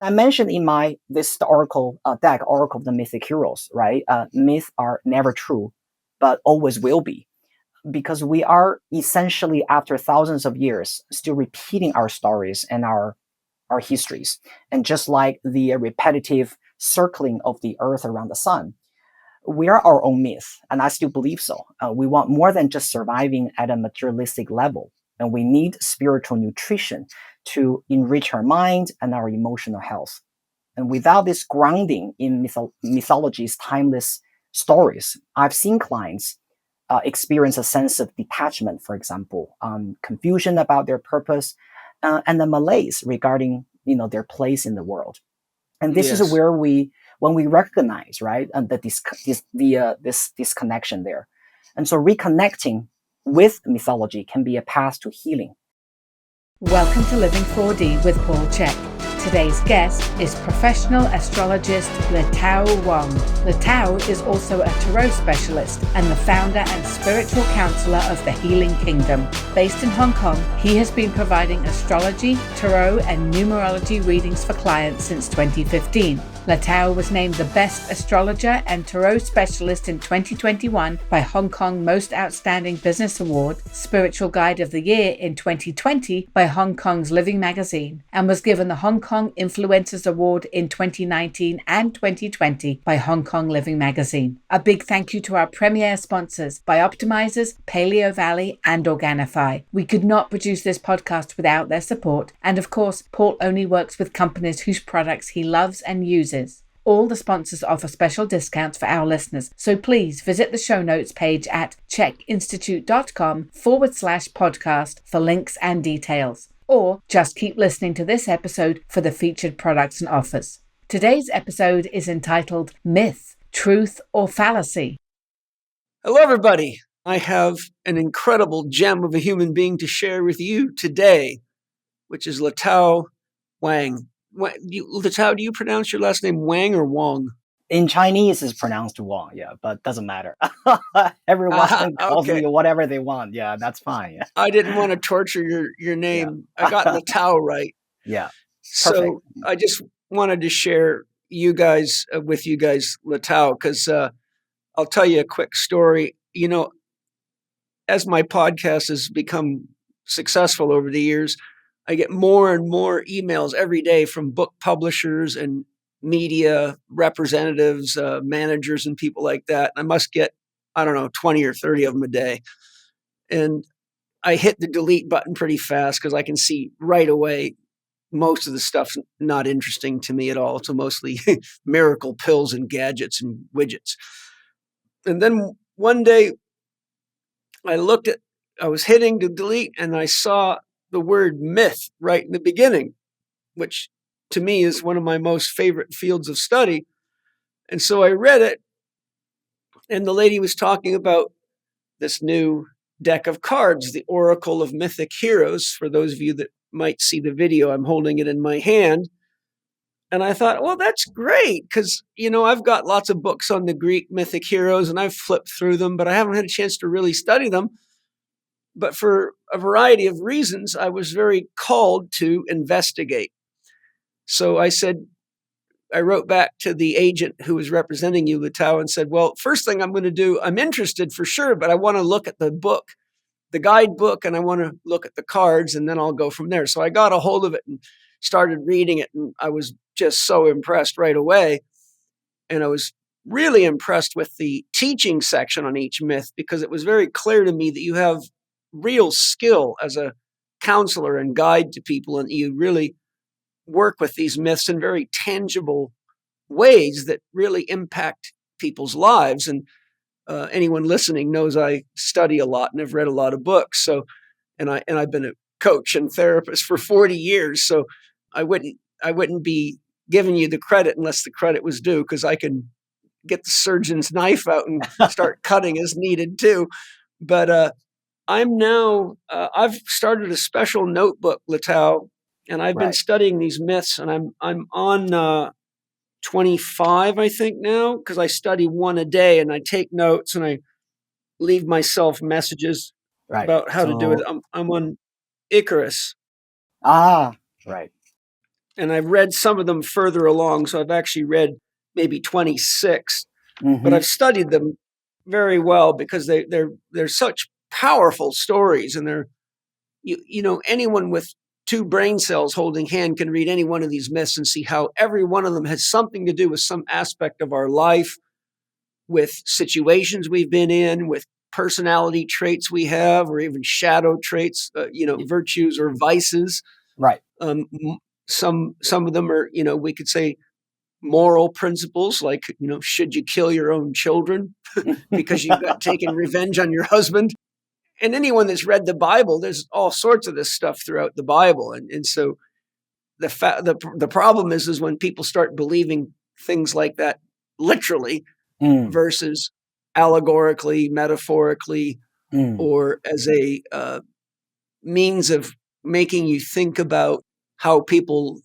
I mentioned in this oracle deck, Oracle of the Mythic Heroes, right? Myths are never true, but always will be, because we are essentially, after thousands of years, still repeating our stories and our histories. And just like the repetitive circling of the earth around the sun, we are our own myth. And I still believe so. We want more than just surviving at a materialistic level. And we need spiritual nutrition to enrich our mind and our emotional health. And without this grounding in mythology's timeless stories, I've seen clients experience a sense of detachment, for example, confusion about their purpose, and the malaise regarding their place in the world. And this is Yes. where when we recognize, right, this disconnection there, and so reconnecting with mythology can be a path to healing. Welcome to Living 4D with Paul Chek. Today's guest is professional astrologist Letao Wang. Letao is also a tarot specialist and the founder and spiritual counselor of the Healing Kingdom. Based in Hong Kong, he has been providing astrology, tarot, and numerology readings for clients since 2015. Letao was named the Best Astrologer and Tarot Specialist in 2021 by Hong Kong Most Outstanding Business Award, Spiritual Guide of the Year in 2020 by Hong Kong's Living Magazine, and was given the Hong Kong Influencers Award in 2019 and 2020 by Hong Kong Living Magazine. A big thank you to our premier sponsors, Bioptimizers, Paleo Valley, and Organifi. We could not produce this podcast without their support, and of course, Paul only works with companies whose products he loves and uses. All the sponsors offer special discounts for our listeners, so please visit the show notes page at chekinstitute.com/podcast for links and details. Or just keep listening to this episode for the featured products and offers. Today's episode is entitled Myth, Truth, or Fallacy. Hello, everybody. I have an incredible gem of a human being to share with you today, which is Letao Wang. Letao, do you pronounce your last name Wang or Wang? In Chinese, it's pronounced Wang, yeah, but doesn't matter. Everyone calls me whatever they want. Yeah, that's fine. Yeah. I didn't want to torture your name. Yeah. I got Letao right. Yeah. Perfect. So I just wanted to share with you guys, Letao, because I'll tell you a quick story. As my podcast has become successful over the years, I get more and more emails every day from book publishers and media representatives, managers, and people like that. I must get, 20 or 30 of them a day. And I hit the delete button pretty fast because I can see right away most of the stuff's not interesting to me at all. It's mostly miracle pills and gadgets and widgets. And then one day I was hitting to delete and I saw the word myth right in the beginning, which to me is one of my most favorite fields of study. And so I read it, and the lady was talking about this new deck of cards, the Oracle of Mythic Heroes. For those of you that might see the video, I'm holding it in my hand. And I thought, well, that's great, because, I've got lots of books on the Greek mythic heroes, and I've flipped through them, but I haven't had a chance to really study them. But for a variety of reasons, I was very called to investigate. So I wrote back to the agent who was representing you, Letao, and said, well, first thing I'm going to do, I'm interested for sure, but I want to look at the book, the guidebook, and I want to look at the cards, and then I'll go from there. So I got a hold of it and started reading it, and I was just so impressed right away. And I was really impressed with the teaching section on each myth, because it was very clear to me that you have real skill as a counselor and guide to people, and you really work with these myths in very tangible ways that really impact people's lives. And anyone listening knows I study a lot and have read a lot of books. So, and I've been a coach and therapist for 40 years. So I wouldn't be giving you the credit unless the credit was due, because I can get the surgeon's knife out and start cutting as needed too. But I've started a special notebook, Letao, and I've been studying these myths, and I'm on 25, I think now, because I study one a day, and I take notes, and I leave myself messages about how to do it. I'm on Icarus. Right. and I've read some of them further along. So I've actually read maybe 26, but Mm-hmm. I've studied them very well because they're such powerful stories, and they're anyone with two brain cells holding hand can read any one of these myths and see how every one of them has something to do with some aspect of our life, with situations we've been in, with personality traits we have, or even shadow traits, virtues or vices. Right. Some of them are, we could say moral principles, like, should you kill your own children because you got taken revenge on your husband? And anyone that's read the Bible, there's all sorts of this stuff throughout the Bible. And so the problem is when people start believing things like that literally Mm, versus allegorically, metaphorically, mm. or as a means of making you think about how people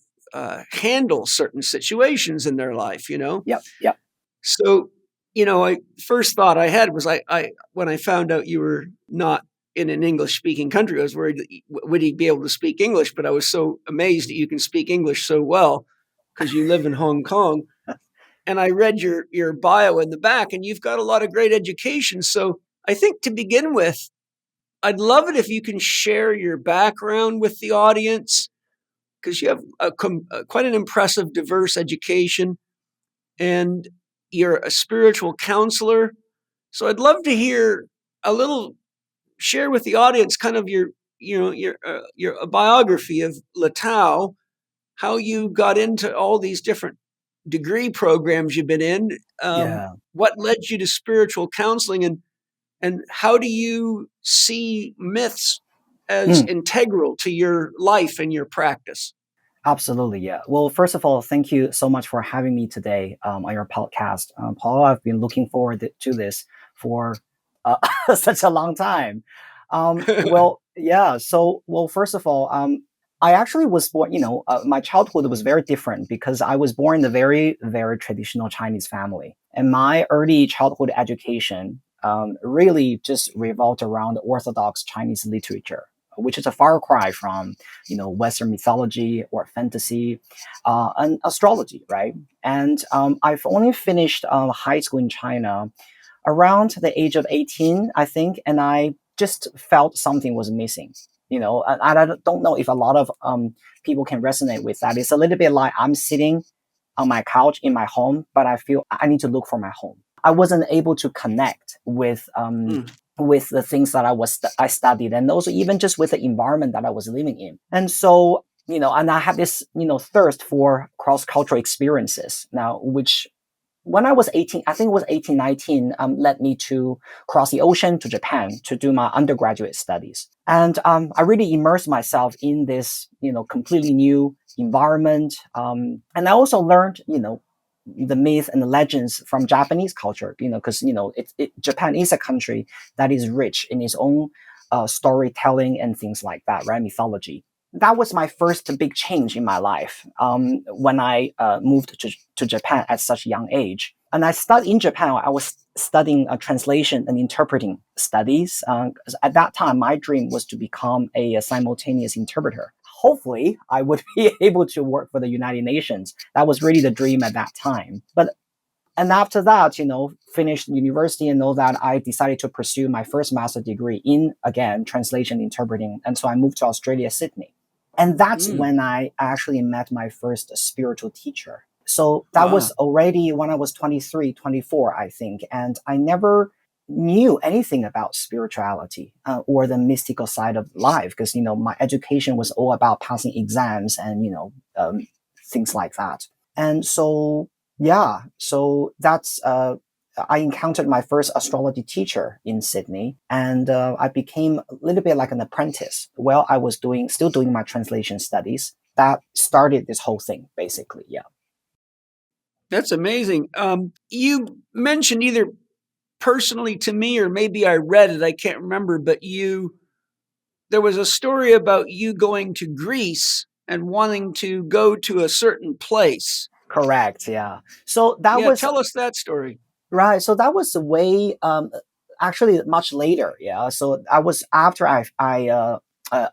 handle certain situations in their life, Yep. Yep. So, I first thought I had was I when I found out you were not in an English speaking country, I was worried that would he be able to speak English, but I was so amazed that you can speak English so well because you live in Hong Kong. And I read your bio in the back, and you've got a lot of great education. So I think to begin with, I'd love it if you can share your background with the audience, because you have quite an impressive, diverse education, and you're a spiritual counselor. So I'd love to hear a little, share with the audience kind of your a biography of Letao, how you got into all these different degree programs you've been in, Yeah. what led you to spiritual counseling, and how do you see myths as Mm. integral to your life and your practice? Absolutely, yeah. Well, first of all, thank you so much for having me today on your podcast, Paul. I've been looking forward to this for such a long time. Well, yeah. So, well, first of all, I actually was born. My childhood was very different because I was born in a very, very traditional Chinese family, and my early childhood education really just revolved around Orthodox Chinese literature, which is a far cry from Western mythology or fantasy and astrology, right? And I've only finished high school in China around the age of 18, I think, and I just felt something was missing. And I don't know if a lot of people can resonate with that. It's a little bit like I'm sitting on my couch in my home, but I feel I need to look for my home. I wasn't able to connect Mm. with the things that I studied, and also even just with the environment that I was living in. And so, and I had this thirst for cross cultural experiences now, which when I was 18, I think it was 18, 19, led me to cross the ocean to Japan to do my undergraduate studies. And I really immersed myself in this, completely new environment. And I also learned, the myth and the legends from Japanese culture, because, Japan is a country that is rich in its own storytelling and things like that, right? Mythology. That was my first big change in my life when I moved to Japan at such a young age. And I studied in Japan. I was studying translation and interpreting studies. 'Cause at that time, my dream was to become a simultaneous interpreter. Hopefully, I would be able to work for the United Nations. That was really the dream at that time. And after that, finished university and all that, I decided to pursue my first master's degree in, again, translation interpreting. And so I moved to Australia, Sydney. And that's Mm. when I actually met my first spiritual teacher. So that Wow. was already when I was 23, 24, I think. And I never knew anything about spirituality or the mystical side of life because, my education was all about passing exams and, things like that. And so, yeah, so that's, I encountered my first astrology teacher in Sydney, and I became a little bit like an apprentice while I was still doing my translation studies. That started this whole thing, basically. Yeah. That's amazing. You mentioned either personally to me or maybe I read it, I can't remember, but there was a story about you going to Greece and wanting to go to a certain place. Correct. Yeah. So that Yeah, was tell us that story. right. So that was way, actually much later. Yeah. So I was after I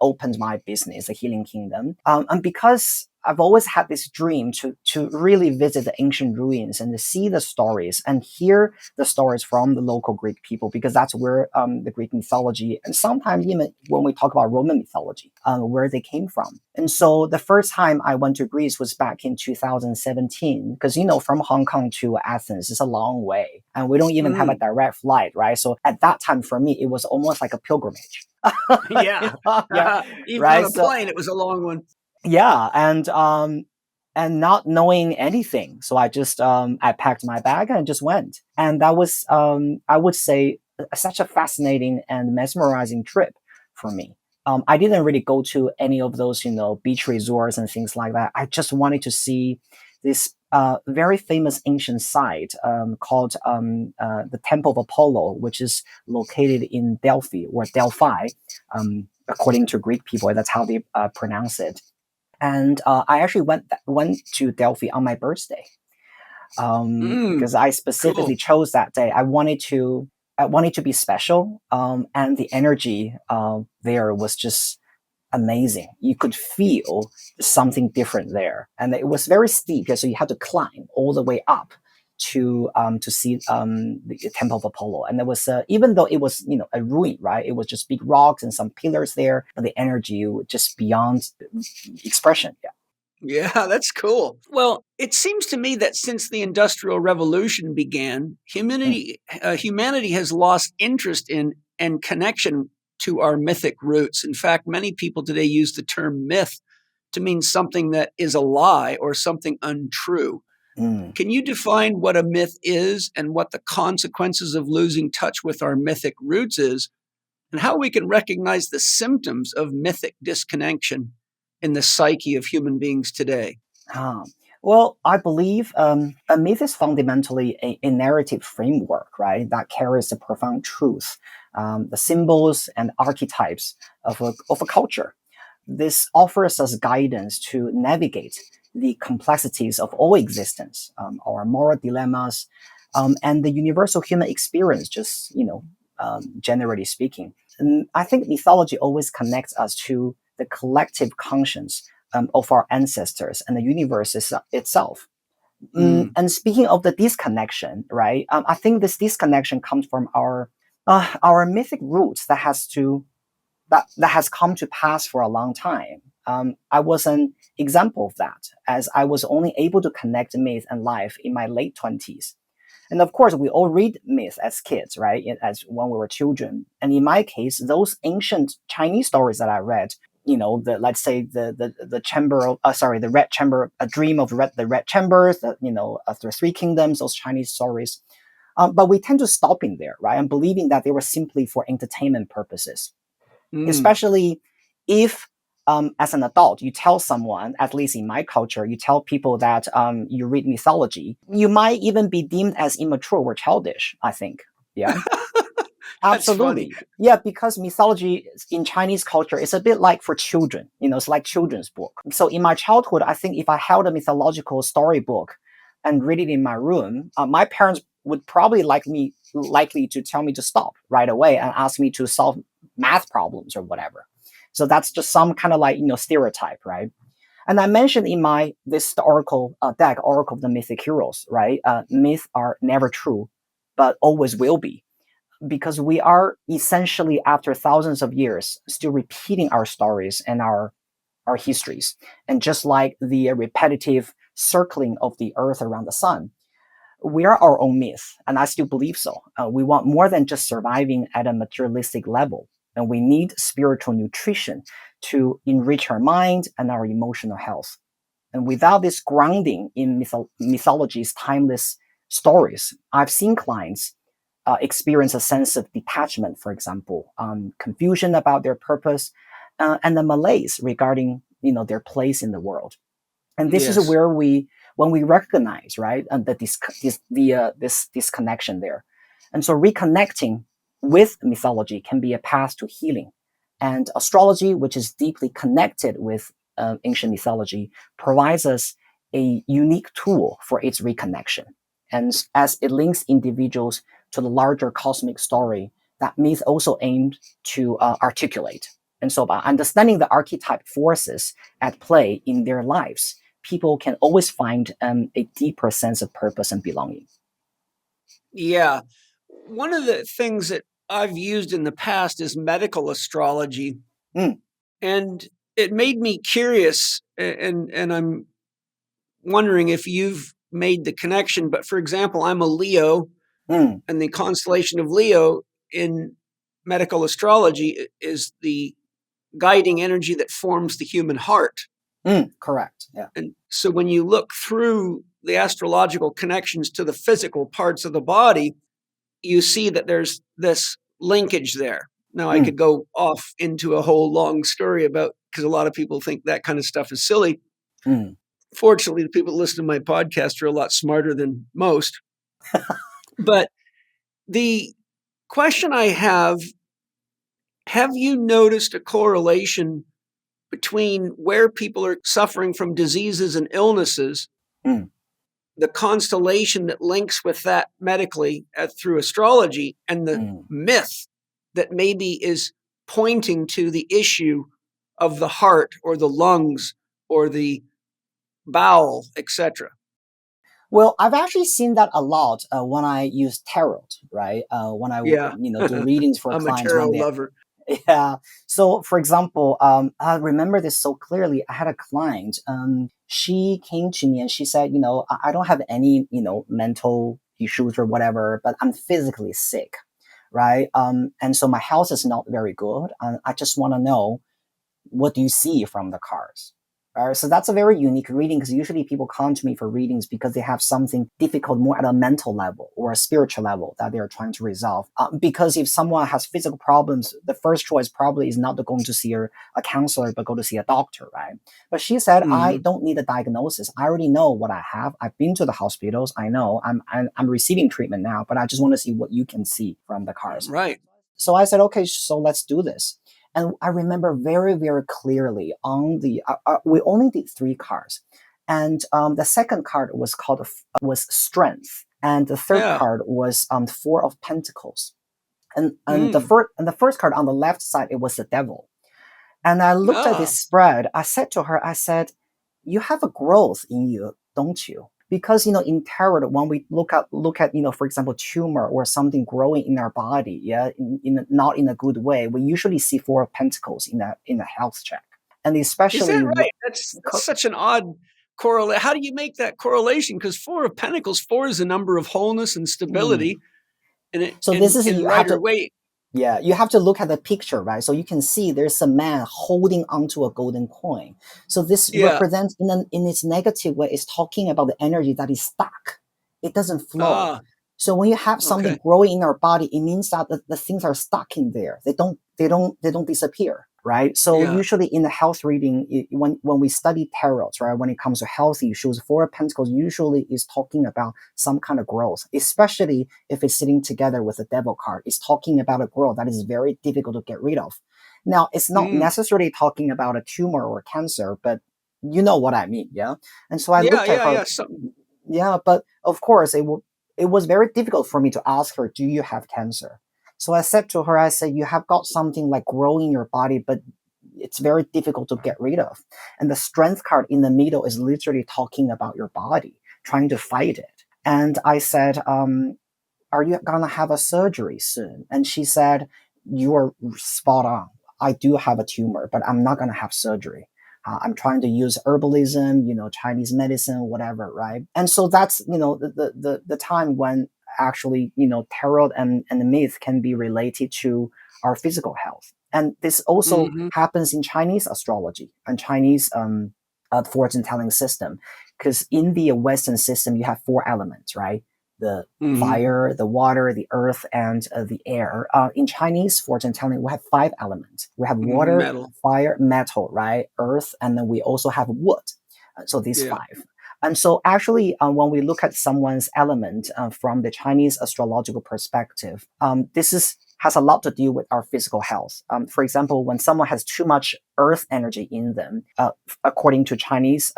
opened my business, the Healing Kingdom. And because I've always had this dream to really visit the ancient ruins and to see the stories and hear the stories from the local Greek people, because that's where the Greek mythology, and sometimes even when we talk about Roman mythology, where they came from. And so the first time I went to Greece was back in 2017, because from Hong Kong to Athens is a long way, and we don't even have a direct flight, right? So at that time for me, it was almost like a pilgrimage. Yeah. Yeah, Even on right. a So plane, it was a long one. yeah, and not knowing anything, so I packed my bag and just went, and that was I would say such a fascinating and mesmerizing trip for me. I didn't really go to any of those beach resorts and things like that. I just wanted to see this very famous ancient site called the Temple of Apollo, which is located in Delphi, or Delphi, according to Greek people. That's how they pronounce it. And I actually went to Delphi on my birthday, because I Cool. specifically chose that day. I wanted to be special, and the energy there was just amazing. You could feel something different there, and it was very steep, so you had to climb all the way up to see the Temple of Apollo. And there was even though it was a ruin, right? It was just big rocks and some pillars there, but the energy was just beyond expression. Yeah. Yeah, that's cool. Well, it seems to me that since the Industrial Revolution began, Mm, humanity has lost interest in and connection to our mythic roots. In fact, many people today use the term myth to mean something that is a lie or something untrue. mm. Can you define what a myth is and what the consequences of losing touch with our mythic roots is, and how we can recognize the symptoms of mythic disconnection in the psyche of human beings today? Ah, well, I believe a myth is fundamentally a narrative framework, right, that carries a profound truth, the symbols and archetypes of a culture. This offers us guidance to navigate the complexities of all existence, our moral dilemmas, and the universal human experience, just, generally speaking. And I think mythology always connects us to the collective conscience of our ancestors and the universe itself. Mm, And speaking of the disconnection, right? I think this disconnection comes from our mythic roots that has come to pass for a long time. I was an example of that, as I was only able to connect myth and life in my late 20s. And of course, we all read myth as kids, right? As when we were children. And in my case, those ancient Chinese stories that I read, let's say the chamber, the red chamber, a dream of the red chambers, of the three kingdoms, those Chinese stories. But we tend to stop in there, right? And believing that they were simply for entertainment purposes, mm. especially if as an adult you tell someone, at least in my culture, you tell people that you read mythology, you might even be deemed as immature or childish, I think. Yeah. That's funny. Absolutely. Yeah, because mythology in Chinese culture is a bit like for children. It's like children's book. So in my childhood, I think if I held a mythological storybook and read it in my room, my parents would probably likely to tell me to stop right away and ask me to solve math problems or whatever. So that's just some kind of stereotype, right? And I mentioned in my this oracle deck, Oracle of the Mythic Heroes, right? Myths are never true, but always will be, because we are essentially, after thousands of years, still repeating our stories and our histories. And just like the repetitive circling of the earth around the sun, we are our own myth. And I still believe so. We want more than just surviving at a materialistic level. And we need spiritual nutrition to enrich our mind and our emotional health. And without this grounding in mythology's timeless stories, I've seen clients experience a sense of detachment, for example, confusion about their purpose, and the malaise regarding their place in the world. And this is Yes. where when we recognize, right, this disconnection there. And so reconnecting with mythology can be a path to healing. And astrology, which is deeply connected with ancient mythology, provides us a unique tool for its reconnection. And as it links individuals to the larger cosmic story that myth also aimed to articulate. And so by understanding the archetype forces at play in their lives, people can always find a deeper sense of purpose and belonging. Yeah. One of the things that I've used in the past is medical astrology. Mm. And it made me curious, and I'm wondering if you've made the connection. But for example, I'm a Leo, Mm. and the constellation of Leo in medical astrology is the guiding energy that forms the human heart. Correct. Yeah. And so when you look through the astrological connections to the physical parts of the body, you see that there's this linkage there. Now, I could go off into a whole long story about, because a lot of people think that kind of stuff is silly. Mm. Fortunately, the people that listen to my podcast are a lot smarter than most. But the question I have you noticed a correlation between where people are suffering from diseases and illnesses, Mm. the constellation that links with that medically through astrology, and the Mm. myth that maybe is pointing to the issue of the heart or the lungs or the bowel, etc.? Well, I've actually seen that a lot when I use tarot, right? When I Yeah. do readings for I'm a clients tarot when they lover. yeah. So, for example, I remember this so clearly. I had a client. She came to me and she said, I don't have any, mental issues or whatever, but I'm physically sick, right? And so my health is not very good. And I just want to know, what do you see from the cards? So that's a very unique reading, because usually people come to me for readings because they have something difficult more at a mental level or a spiritual level that they're trying to resolve. Because if someone has physical problems, the first choice probably is not to go to see a counselor, but go to see a doctor, right? But she said, I don't need a diagnosis. I already know what I have. I've been to the hospitals. I know I'm receiving treatment now, but I just want to see what you can see from the cards. Right. So I said, okay, so let's do this. And I remember very, very clearly on the, we only did 3 cards. And the second card was strength. And the third card was 4 of pentacles. And the first card on the left side, it was the devil. And I looked at this spread. I said to her, I said, you have a growth in you, don't you? Because, in tarot, when we look at, for example, tumor or something growing in our body, not in a good way, we usually see 4 of pentacles in a health check. And especially, is that right? That's such an odd correlation. How do you make that correlation? Because 4 of pentacles, 4 is a number of wholeness and stability. And it, so this is in you have to weight. Yeah, you have to look at the picture, right? So you can see there's a man holding onto a golden coin. So this represents in its negative way, is talking about the energy that is stuck. It doesn't flow. So when you have something growing in our body, it means that the things are stuck in there. They don't disappear, right? So usually in the health reading, when we study tarot, right, when it comes to health issues, 4 of Pentacles usually is talking about some kind of growth, especially if it's sitting together with the devil card. It's talking about a growth that is very difficult to get rid of. Now, it's not necessarily talking about a tumor or cancer, but you know what I mean, yeah? And so I looked at her. Yeah, but of course, it was very difficult for me to ask her, do you have cancer? So I said to her, I said, you have got something like growing in your body, but it's very difficult to get rid of. And the strength card in the middle is literally talking about your body, trying to fight it. And I said, are you going to have a surgery soon? And she said, you are spot on. I do have a tumor, but I'm not going to have surgery. I'm trying to use herbalism, Chinese medicine, whatever, right? And so that's, the time when actually, tarot and the myth can be related to our physical health. And this also happens in Chinese astrology and Chinese fortune telling system, because in the Western system, you have 4 elements, right? The fire, the water, the earth, and the air. In Chinese fortune telling, we have 5 elements. We have water, metal, fire, metal, right? Earth, and then we also have wood. So these 5. And so actually, when we look at someone's element from the Chinese astrological perspective, this has a lot to do with our physical health. For example, when someone has too much earth energy in them, according to Chinese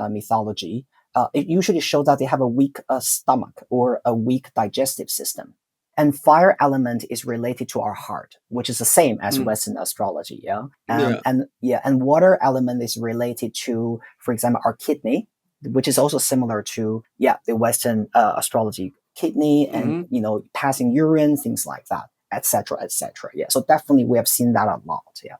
mythology, it usually shows that they have a weak stomach or a weak digestive system. And fire element is related to our heart, which is the same as Western astrology. Yeah. And water element is related to, for example, our kidney, which is also similar to the Western astrology, kidney and passing urine, things like that, etc., etc. Yeah. So definitely we have seen that a lot. Yeah.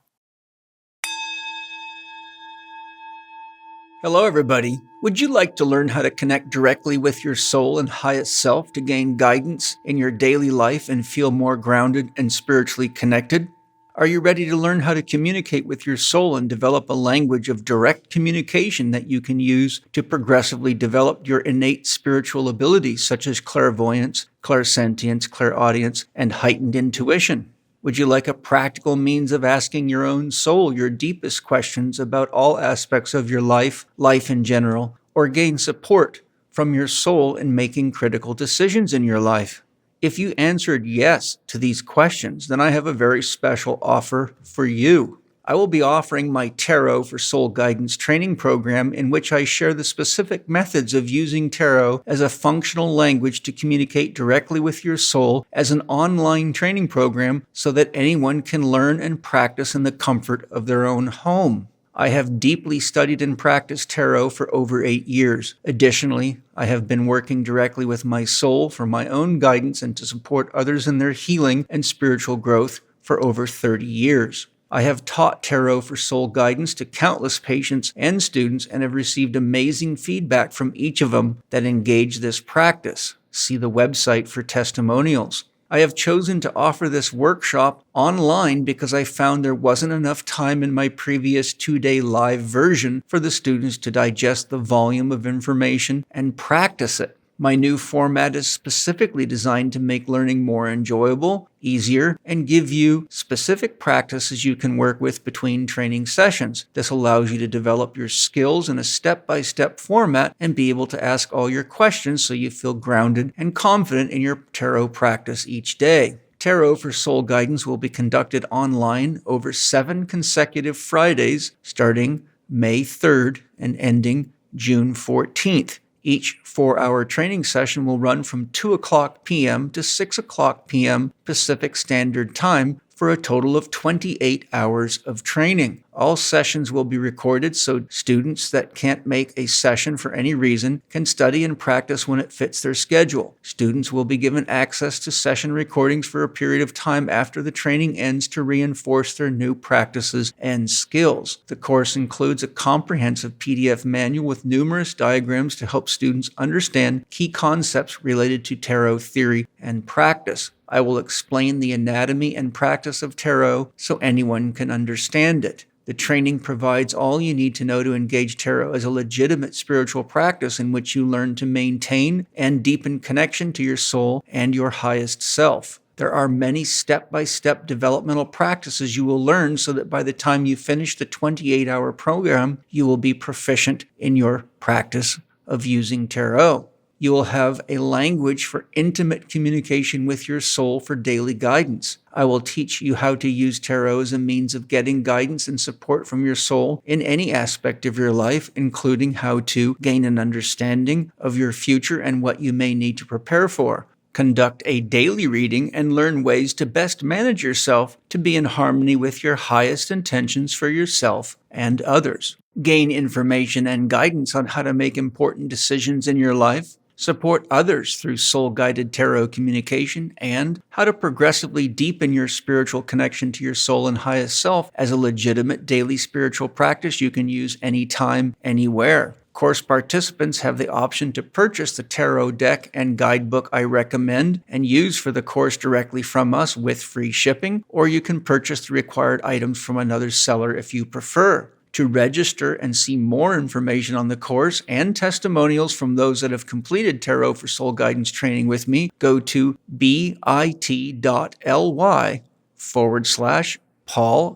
Hello, everybody. Would you like to learn how to connect directly with your soul and highest self to gain guidance in your daily life and feel more grounded and spiritually connected? Are you ready to learn how to communicate with your soul and develop a language of direct communication that you can use to progressively develop your innate spiritual abilities such as clairvoyance, clairsentience, clairaudience, and heightened intuition? Would you like a practical means of asking your own soul your deepest questions about all aspects of your life in general, or gain support from your soul in making critical decisions in your life? If you answered yes to these questions, then I have a very special offer for you. I will be offering my Tarot for Soul Guidance training program, in which I share the specific methods of using tarot as a functional language to communicate directly with your soul as an online training program so that anyone can learn and practice in the comfort of their own home. I have deeply studied and practiced tarot for over 8 years. Additionally, I have been working directly with my soul for my own guidance and to support others in their healing and spiritual growth for over 30 years. I have taught Tarot for Soul Guidance to countless patients and students and have received amazing feedback from each of them that engage this practice. See the website for testimonials. I have chosen to offer this workshop online because I found there wasn't enough time in my previous 2-day live version for the students to digest the volume of information and practice it. My new format is specifically designed to make learning more enjoyable, easier, and give you specific practices you can work with between training sessions. This allows you to develop your skills in a step-by-step format and be able to ask all your questions so you feel grounded and confident in your tarot practice each day. Tarot for Soul Guidance will be conducted online over 7 consecutive Fridays starting May 3rd and ending June 14th. Each 4-hour training session will run from 2:00 p.m. to 6:00 p.m. Pacific Standard Time for a total of 28 hours of training. All sessions will be recorded so students that can't make a session for any reason can study and practice when it fits their schedule. Students will be given access to session recordings for a period of time after the training ends to reinforce their new practices and skills. The course includes a comprehensive PDF manual with numerous diagrams to help students understand key concepts related to tarot theory and practice. I will explain the anatomy and practice of tarot so anyone can understand it. The training provides all you need to know to engage tarot as a legitimate spiritual practice in which you learn to maintain and deepen connection to your soul and your highest self. There are many step-by-step developmental practices you will learn so that by the time you finish the 28-hour program, you will be proficient in your practice of using tarot. You will have a language for intimate communication with your soul for daily guidance. I will teach you how to use tarot as a means of getting guidance and support from your soul in any aspect of your life, including how to gain an understanding of your future and what you may need to prepare for. Conduct a daily reading and learn ways to best manage yourself to be in harmony with your highest intentions for yourself and others. Gain information and guidance on how to make important decisions in your life. Support others through soul-guided tarot communication, and how to progressively deepen your spiritual connection to your soul and highest self as a legitimate daily spiritual practice you can use anytime, anywhere. Course participants have the option to purchase the tarot deck and guidebook I recommend and use for the course directly from us with free shipping, or you can purchase the required items from another seller if you prefer. To register and see more information on the course and testimonials from those that have completed Tarot for Soul Guidance training with me, go to bit.ly/Paul,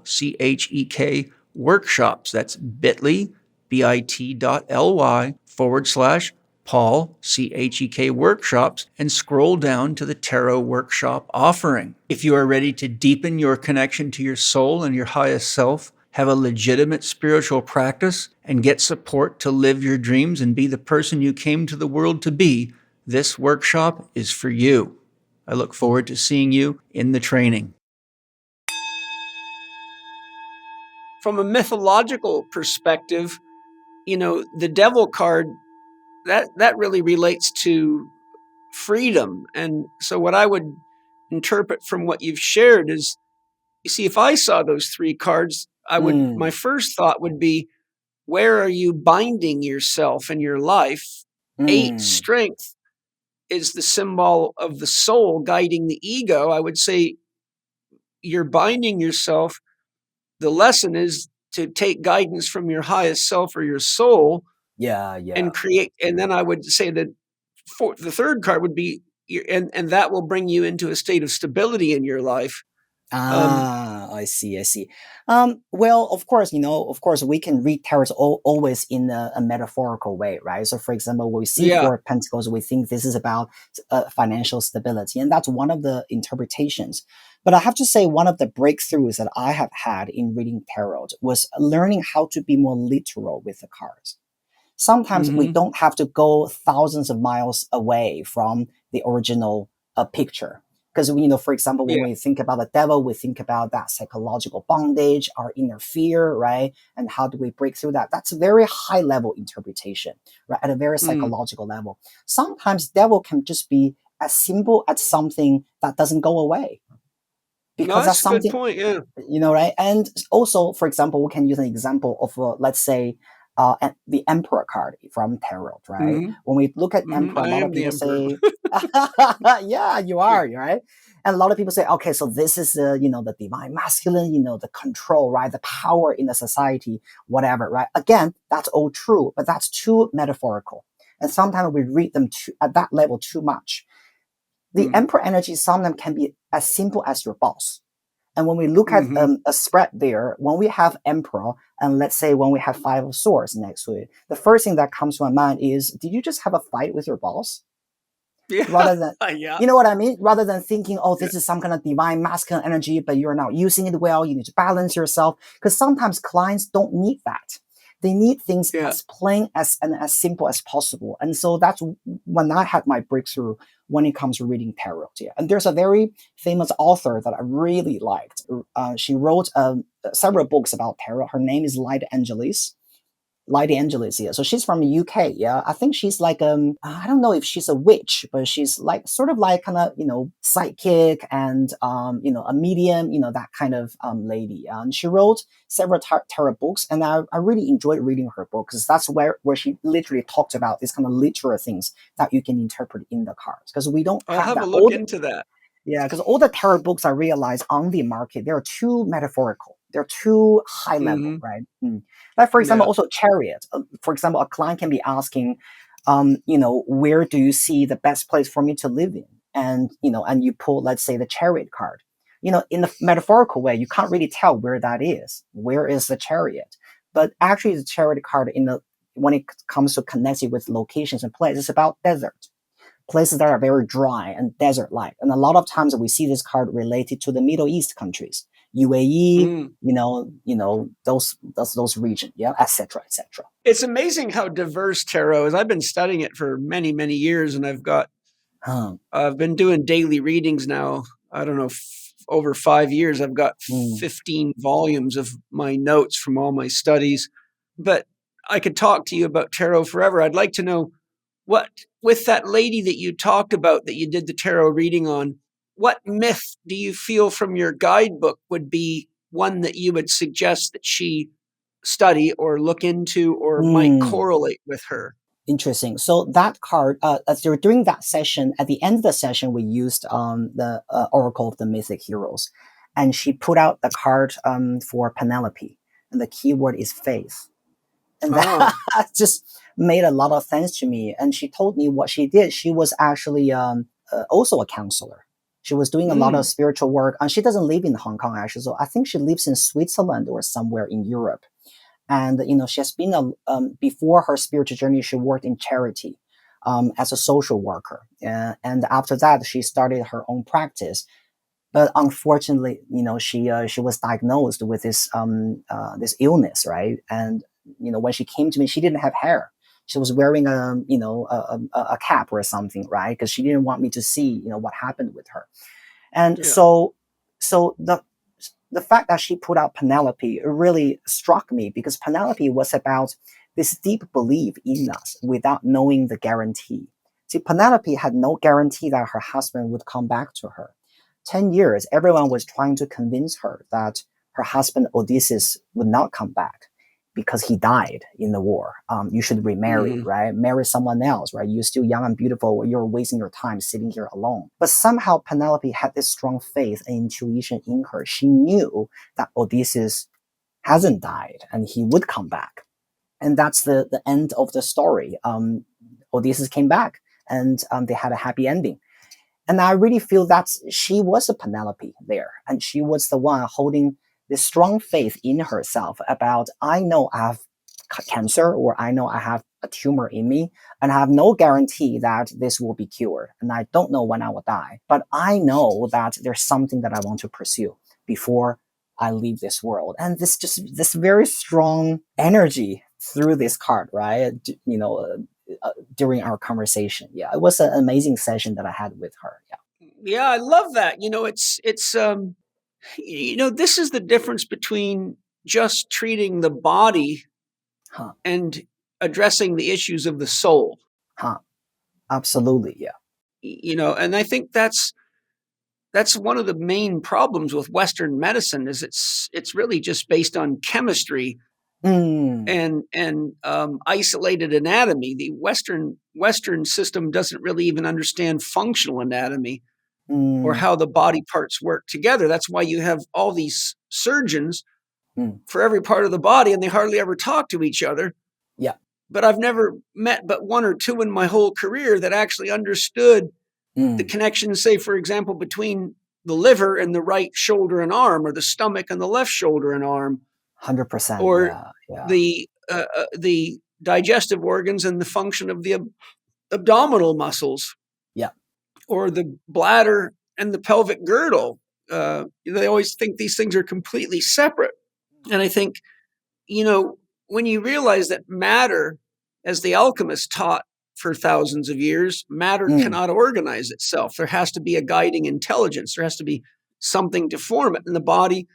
Chek, workshops. That's bit.ly, bit.ly/Paul, Chek workshops, and scroll down to the Tarot Workshop offering. If you are ready to deepen your connection to your soul and your highest self, have a legitimate spiritual practice, and get support to live your dreams and be the person you came to the world to be, this workshop is for you. I look forward to seeing you in the training. From a mythological perspective, the devil card, that really relates to freedom. And so what I would interpret from what you've shared is, you see, if I saw those three cards, my first thought would be, where are you binding yourself in your life? 8, strength, is the symbol of the soul guiding the ego. I would say you're binding yourself. The lesson is to take guidance from your highest self or your soul. Yeah. And create. And then I would say that the third card would be, and that will bring you into a state of stability in your life. I see. Well, of course, we can read tarot always in a metaphorical way, right? So, for example, when we see Four of Pentacles, we think this is about financial stability, and that's one of the interpretations. But I have to say, one of the breakthroughs that I have had in reading tarot was learning how to be more literal with the cards. Sometimes we don't have to go thousands of miles away from the original picture. Because, for example, when we think about the devil, we think about that psychological bondage, our inner fear, right? And how do we break through that? That's a very high level interpretation, right? At a very psychological level. Sometimes devil can just be as simple as something that doesn't go away. Because that's something, a good point, yeah. Right? And also, for example, we can use an example of, let's say, the Emperor card from tarot, right? When we look at Emperor, a lot of people say, yeah, you are, right? And a lot of people say, okay, so this is, the divine masculine, the control, right? The power in the society, whatever, right? Again, that's all true, but that's too metaphorical. And sometimes we read them at that level too much. The Emperor energy sometimes can be as simple as your boss. And when we look at a spread there, when we have Emperor, and let's say when we have Five of Swords next to it, the first thing that comes to my mind is, did you just have a fight with your boss? Yeah. Rather than, you know what I mean? Rather than thinking, oh, this is some kind of divine masculine energy, but you're not using it well. You need to balance yourself. Because sometimes clients don't need that. They need things as plain and as simple as possible. And so that's when I had my breakthrough when it comes to reading tarot. Yeah. And there's a very famous author that I really liked. She wrote several books about tarot. Her name is Light Angeles. Yeah. So she's from the UK. Yeah. I think she's like, I don't know if she's a witch, but she's like, sort of like kind of, psychic and, a medium, that kind of, lady. And she wrote several tarot books, and I really enjoyed reading her book, because that's where she literally talked about these kind of literal things that you can interpret in the cards. Because we don't I'll have have that. a look into that. Yeah, because all the tarot books I realize on the market, they're too metaphorical. They're too high level, right? Like, for example, also Chariot. For example, a client can be asking, where do you see the best place for me to live in? And, and you pull, let's say, the Chariot card. In the metaphorical way, you can't really tell where that is. Where is the Chariot? But actually, the Chariot card, when it comes to connecting with locations and places, it's about desert. Places that are very dry and desert-like. And a lot of times we see this card related to the Middle East countries, UAE, those regions, yeah, et cetera, et cetera. It's amazing how diverse tarot is. I've been studying it for many, many years, and I've been doing daily readings now. I don't know, over 5 years. I've got 15 volumes of my notes from all my studies. But I could talk to you about tarot forever. I'd like to know, what, with that lady that you talked about that you did the tarot reading on, what myth do you feel from your guidebook would be one that you would suggest that she study or look into or might correlate with her? Interesting. So that card, during that session, at the end of the session, we used the Oracle of the Mythic Heroes, and she put out the card for Penelope, and the keyword is faith. And that just made a lot of sense to me. And she told me what she did. She was actually also a counselor. She was doing a lot of spiritual work, and she doesn't live in Hong Kong, actually. So I think she lives in Switzerland or somewhere in Europe. And, she has been, before her spiritual journey, she worked in charity as a social worker. And after that, she started her own practice. But unfortunately, she was diagnosed with this illness, right? And, when she came to me, she didn't have hair. she was wearing a cap or something, right? Because she didn't want me to see what happened with her. And Yeah. so the fact that she put out Penelope really struck me, because Penelope was about this deep belief in us without knowing the guarantee. See, Penelope had no guarantee that her husband would come back to her. 10 years, everyone was trying to convince her that her husband Odysseus would not come back because he died in the war. You should remarry, right? Marry someone else, right? You're still young and beautiful. You're wasting your time sitting here alone. But somehow Penelope had this strong faith and intuition in her. She knew that Odysseus hasn't died and he would come back. And that's the end of the story. Odysseus came back, and they had a happy ending. And I really feel that she was a Penelope there, and she was the one holding this strong faith in herself about, I know I have cancer, or I know I have a tumor in me, and I have no guarantee that this will be cured. And I don't know when I will die, but I know that there's something that I want to pursue before I leave this world. And this very strong energy through this card, right? During our conversation. Yeah, it was an amazing session that I had with her. Yeah. Yeah, I love that. It's this is the difference between just treating the body Huh. and addressing the issues of the soul. Huh. Absolutely. Yeah. And I think that's one of the main problems with Western medicine is it's really just based on chemistry and isolated anatomy. The Western system doesn't really even understand functional anatomy or how the body parts work together. That's why you have all these surgeons for every part of the body, and they hardly ever talk to each other. Yeah. But I've never met but one or two in my whole career that actually understood the connection, say, for example, between the liver and the right shoulder and arm, or the stomach and the left shoulder and arm. 100%. Or yeah. the digestive organs and the function of the abdominal muscles. Yeah. Or the bladder and the pelvic girdle. They always think these things are completely separate. And I think, when you realize that matter, as the alchemists taught for thousands of years, matter cannot organize itself. There has to be a guiding intelligence. There has to be something to form it. And the body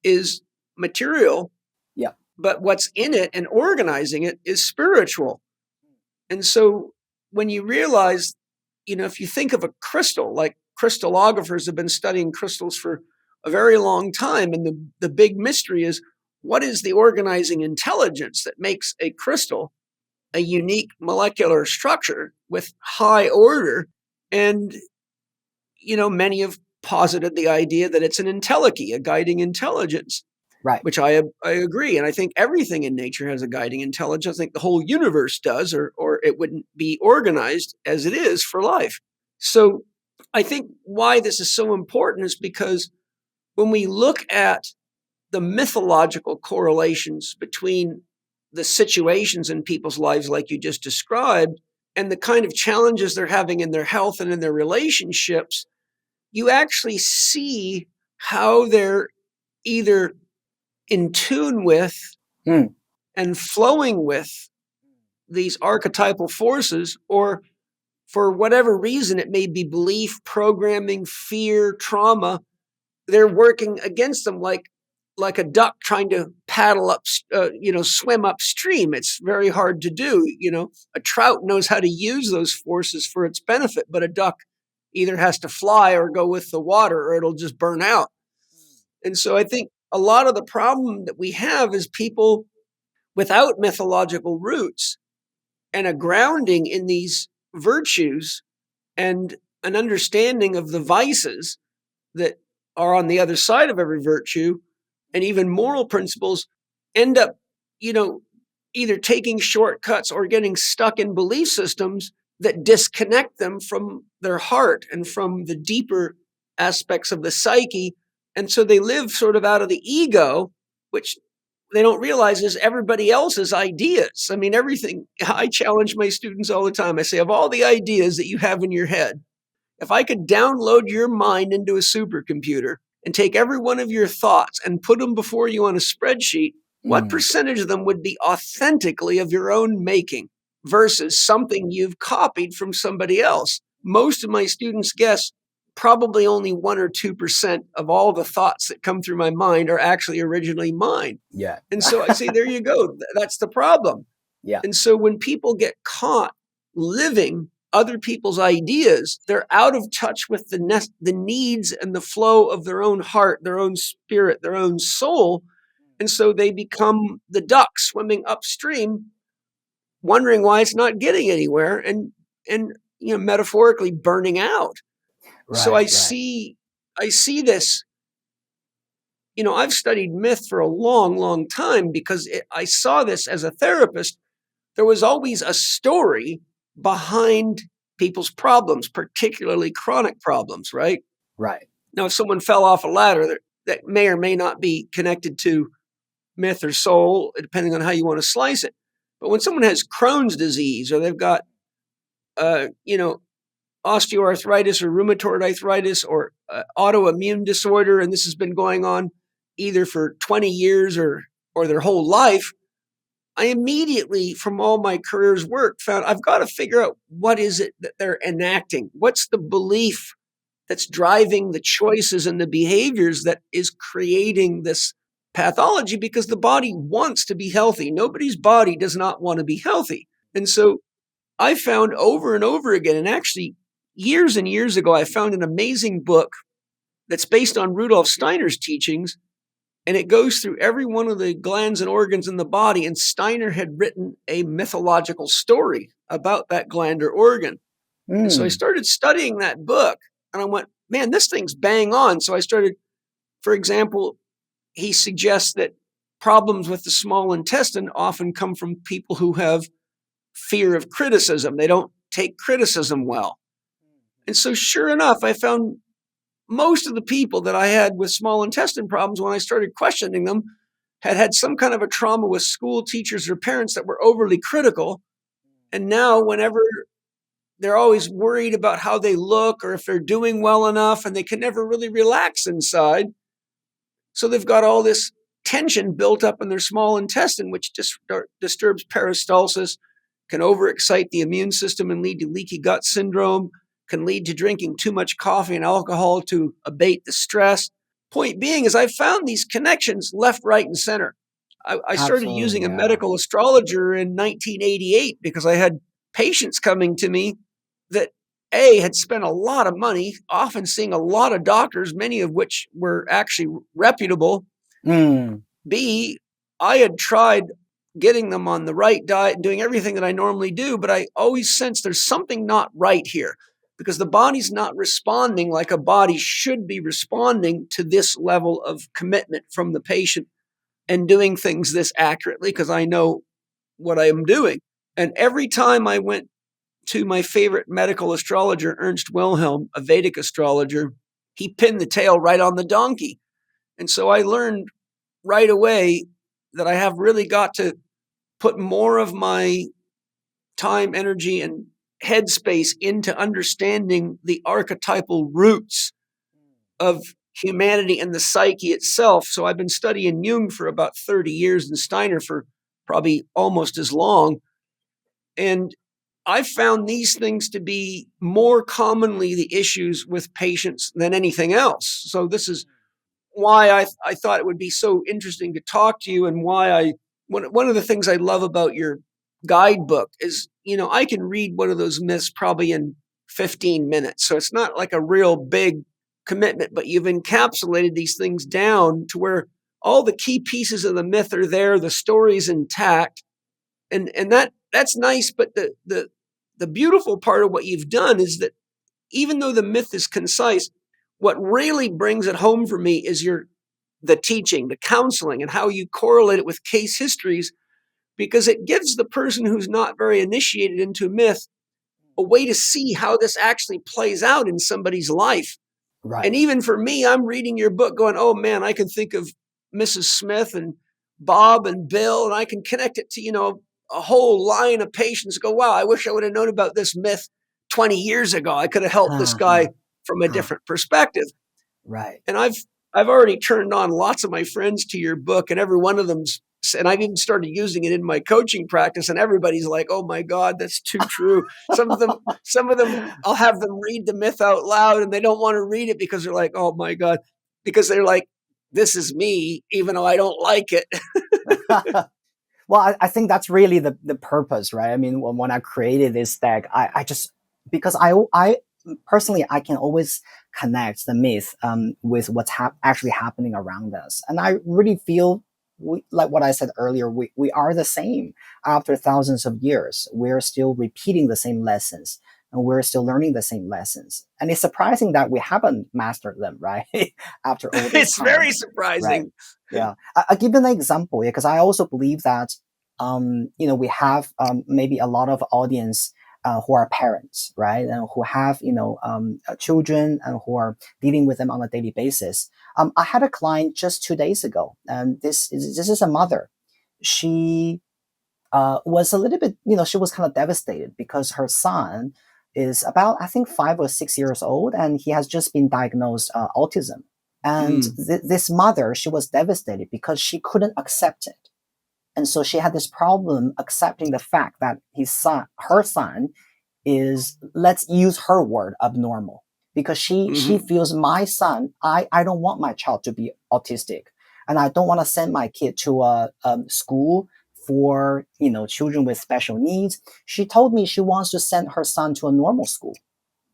is material. Yeah. But what's in it and organizing it is spiritual. And so when you realize, if you think of a crystal, like crystallographers have been studying crystals for a very long time, and the big mystery is, what is the organizing intelligence that makes a crystal a unique molecular structure with high order? And, many have posited the idea that it's an entelechy, a guiding intelligence. Right. Which I agree. And I think everything in nature has a guiding intelligence. I think the whole universe does, or it wouldn't be organized as it is for life. So I think why this is so important is because when we look at the mythological correlations between the situations in people's lives, like you just described, and the kind of challenges they're having in their health and in their relationships, you actually see how they're either in tune with and flowing with these archetypal forces, or for whatever reason, it may be belief, programming, fear, trauma, they're working against them like a duck trying to paddle up, swim upstream. It's very hard to do. A trout knows how to use those forces for its benefit, but a duck either has to fly or go with the water, or it'll just burn out. And so I think a lot of the problem that we have is people without mythological roots and a grounding in these virtues and an understanding of the vices that are on the other side of every virtue, and even moral principles, end up, either taking shortcuts or getting stuck in belief systems that disconnect them from their heart and from the deeper aspects of the psyche. And so they live sort of out of the ego, which they don't realize is everybody else's ideas. I mean, everything. I challenge my students all the time. I say, of all the ideas that you have in your head, if I could download your mind into a supercomputer and take every one of your thoughts and put them before you on a spreadsheet, what percentage of them would be authentically of your own making? versus something you've copied from somebody else. Most of my students guess probably only 1 or 2% of all the thoughts that come through my mind are actually originally mine. Yeah. And so I say, there you go. That's the problem. Yeah. And so when people get caught living other people's ideas, they're out of touch with the needs and the flow of their own heart, their own spirit, their own soul. And so they become the duck swimming upstream, wondering why it's not getting anywhere, and metaphorically burning out. Right, So I right. see this. I've studied myth for a long, long time because I saw this as a therapist. There was always a story behind people's problems, particularly chronic problems, right? Right. Now, if someone fell off a ladder, that may or may not be connected to myth or soul, depending on how you want to slice it. But when someone has Crohn's disease, or they've got, osteoarthritis or rheumatoid arthritis or autoimmune disorder, and this has been going on either for 20 years or their whole life, I immediately, from all my career's work, found I've got to figure out what is it that they're enacting. What's the belief that's driving the choices and the behaviors that is creating this pathology? Because the body wants to be healthy. Nobody's body does not want to be healthy. And so I found over and over again, and actually years and years ago, I found an amazing book that's based on Rudolf Steiner's teachings. And it goes through every one of the glands and organs in the body. And Steiner had written a mythological story about that gland or organ. And so I started studying that book, and I went, man, this thing's bang on. So I started, for example, he suggests that problems with the small intestine often come from people who have fear of criticism. They don't take criticism well. And so sure enough, I found most of the people that I had with small intestine problems, when I started questioning them, had some kind of a trauma with school teachers or parents that were overly critical. And now whenever they're always worried about how they look or if they're doing well enough, and they can never really relax inside. So they've got all this tension built up in their small intestine, which disturbs peristalsis, can overexcite the immune system and lead to leaky gut syndrome, can lead to drinking too much coffee and alcohol to abate the stress. Point being is I found these connections left, right, and center. I started using a medical astrologer in 1988 because I had patients coming to me that A, had spent a lot of money, often seeing a lot of doctors, many of which were actually reputable. B, I had tried getting them on the right diet and doing everything that I normally do, but I always sensed there's something not right here, because the body's not responding like a body should be responding to this level of commitment from the patient and doing things this accurately, because I know what I am doing. And every time I went to my favorite medical astrologer, Ernst Wilhelm, a Vedic astrologer, he pinned the tail right on the donkey. And so I learned right away that I have really got to put more of my time, energy, and headspace into understanding the archetypal roots of humanity and the psyche itself. So I've been studying Jung for about 30 years and Steiner for probably almost as long. And I've found these things to be more commonly the issues with patients than anything else. So this is why I thought it would be so interesting to talk to you, and why one of the things I love about your guidebook is, I can read one of those myths probably in 15 minutes. So it's not like a real big commitment, but you've encapsulated these things down to where all the key pieces of the myth are there, the story's intact. And that's nice. But the beautiful part of what you've done is that even though the myth is concise, what really brings it home for me is the teaching, the counseling, and how you correlate it with case histories, because it gives the person who's not very initiated into myth a way to see how this actually plays out in somebody's life. Right. And even for me, I'm reading your book going, oh man, I can think of Mrs. Smith and Bob and Bill, and I can connect it to, a whole line of patients go, wow, I wish I would have known about this myth 20 years ago. I could have helped this guy from a different perspective. Right. And I've already turned on lots of my friends to your book, and every one of them's And I've even started using it in my coaching practice, and everybody's like, "Oh my God, that's too true." Some of them, I'll have them read the myth out loud, and they don't want to read it because they're like, "Oh my God," because they're like, "This is me," even though I don't like it. Well, I think that's really the purpose, right? I mean, when I created this deck, I just, because I personally, I can always connect the myth with what's actually happening around us. And I really feel, like what I said earlier, we are the same after thousands of years. We're still repeating the same lessons, and we're still learning the same lessons. And it's surprising that we haven't mastered them, right? After all this It's time. very Right. surprising. Yeah. I'll give you an example, yeah, because I also believe that, we have maybe a lot of audience who are parents, right? And who have, children and who are dealing with them on a daily basis. I had a client just 2 days ago, and this is a mother. She was a little bit, she was kind of devastated because her son is about, I think, 5 or 6 years old, and he has just been diagnosed autism. And Mm. this mother, she was devastated because she couldn't accept it. And so she had this problem accepting the fact that her son is, let's use her word, abnormal. Because she Hmm. feels, my son, I don't want my child to be autistic. And I don't want to send my kid to a school for, children with special needs. She told me she wants to send her son to a normal school.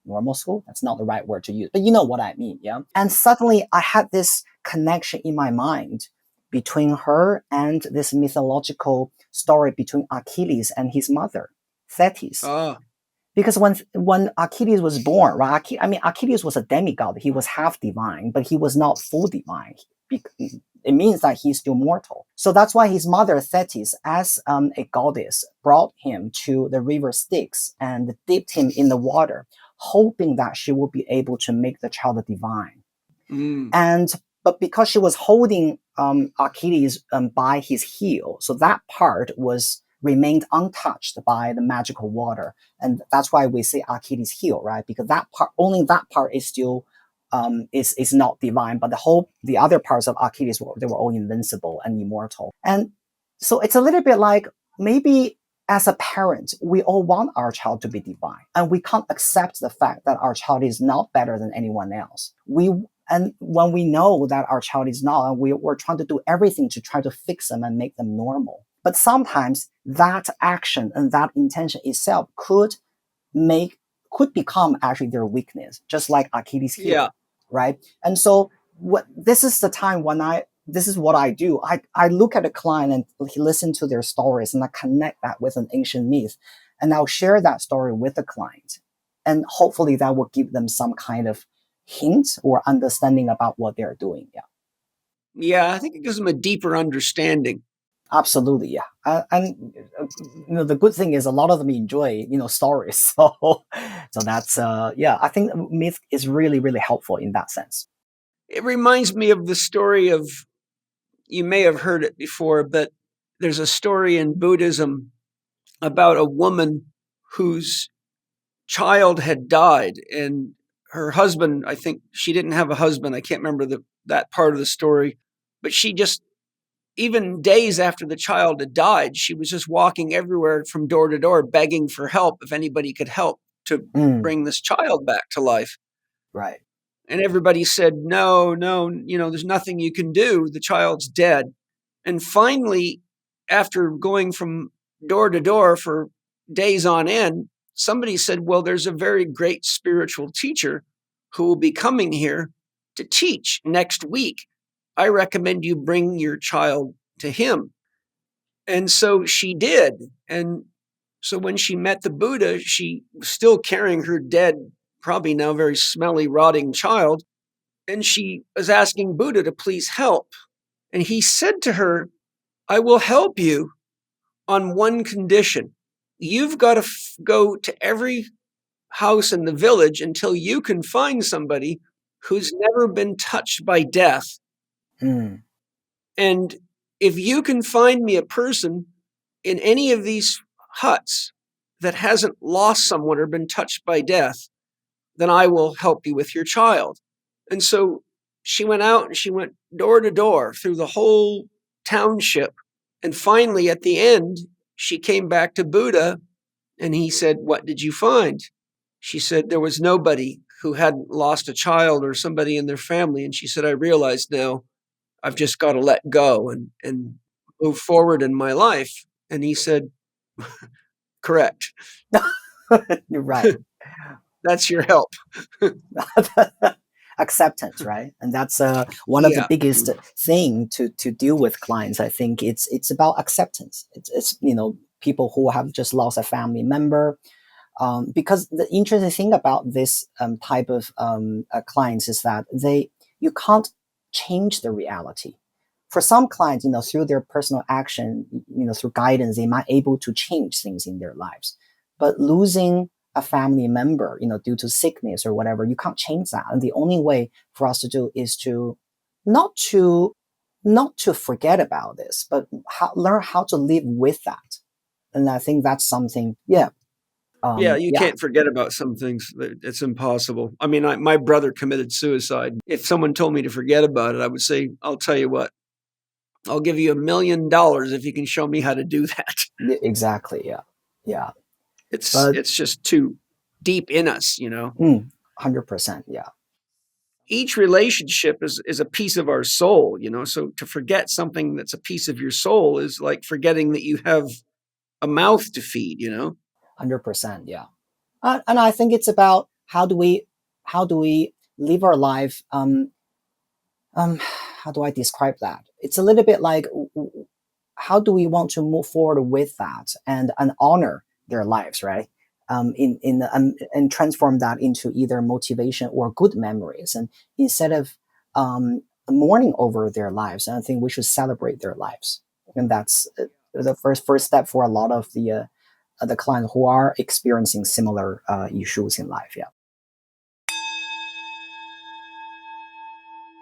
Normal school? That's not the right word to use, but you know what I mean, yeah? And suddenly I had this connection in my mind between her and this mythological story between Achilles and his mother, Thetis. Ah. Because when Achilles was born, right? Achilles was a demigod. He was half divine, but he was not full divine. It means that he's still mortal. So that's why his mother Thetis, as a goddess, brought him to the river Styx and dipped him in the water, hoping that she would be able to make the child divine. Mm. And but because she was holding Achilles by his heel, so that part was remained untouched by the magical water, and that's why we say Achilles heel, right? Because that part, only that part is still is not divine, but the other parts of Achilles they were all invincible and immortal. And so it's a little bit like, maybe as a parent, we all want our child to be divine, and we can't accept the fact that our child is not better than anyone else. And when we know that our child is not, and we're trying to do everything to try to fix them and make them normal. But sometimes that action and that intention itself make could become actually their weakness, just like Achilles heel, Yeah. right? And so this is the time when this is what I do. I look at a client and listen to their stories, and I connect that with an ancient myth, and I'll share that story with the client. And hopefully that will give them some kind of hint or understanding about what they're doing. Yeah. Yeah. I think it gives them a deeper understanding. Absolutely, yeah. And the good thing is a lot of them enjoy stories, so that's yeah. I think myth is really really helpful in that sense. It reminds me of the story of, you may have heard it before, but there's a story in Buddhism about a woman whose child had died, and her husband, I think she didn't have a husband. I can't remember that part of the story, but she just, even days after the child had died, she was just walking everywhere from door to door, begging for help, if anybody could help to Mm, bring this child back to life. right. And everybody said, no, no, there's nothing you can do. The child's dead. And finally, after going from door to door for days on end, somebody said, well, there's a very great spiritual teacher who will be coming here to teach next week. I recommend you bring your child to him. And so she did. And so when she met the Buddha, she was still carrying her dead, probably now very smelly, rotting child. And she was asking Buddha to please help. And he said to her, I will help you on one condition. You've got to go to every house in the village until you can find somebody who's never been touched by death. Mm, And if you can find me a person in any of these huts that hasn't lost someone or been touched by death, then I will help you with your child. And so she went out and she went door to door through the whole township, And finally, at the end, she came back to Buddha and he said, "What did you find?" She said, "There was nobody who hadn't lost a child or somebody in their family." And she said, "I realized now I've just got to let go and move forward in my life." And he said, "Correct. You're right. That's your help." Acceptance, right? And that's one of the Yeah. biggest thing to deal with clients. I think it's about acceptance. It's people who have just lost a family member. Because the interesting thing about this type of clients is that you can't change the reality. For some clients, through their personal action, through guidance, they might able to change things in their lives. But losing a family member, due to sickness or whatever, you can't change that. And the only way for us to do is to not to not to forget about this, but learn how to live with that. And I think that's something, yeah, Yeah, you yeah, can't forget about some things. It's impossible. I mean, my brother committed suicide. If someone told me to forget about it, I would say, "I'll tell you what, I'll give you $1,000,000 if you can show me how to do that." exactly, yeah, yeah. It's But it's just too deep in us. 100%, yeah, Each relationship is a piece of our soul. So to forget something that's a piece of your soul is like forgetting that you have a mouth to feed. 100%, yeah. And I think it's about how do we live our life. How do I describe that? It's a little bit like how do we want to move forward with that and honor their lives, right? And transform that into either motivation or good memories. And instead of mourning over their lives, I think we should celebrate their lives. And that's the first step for a lot of the clients who are experiencing similar issues in life. Yeah.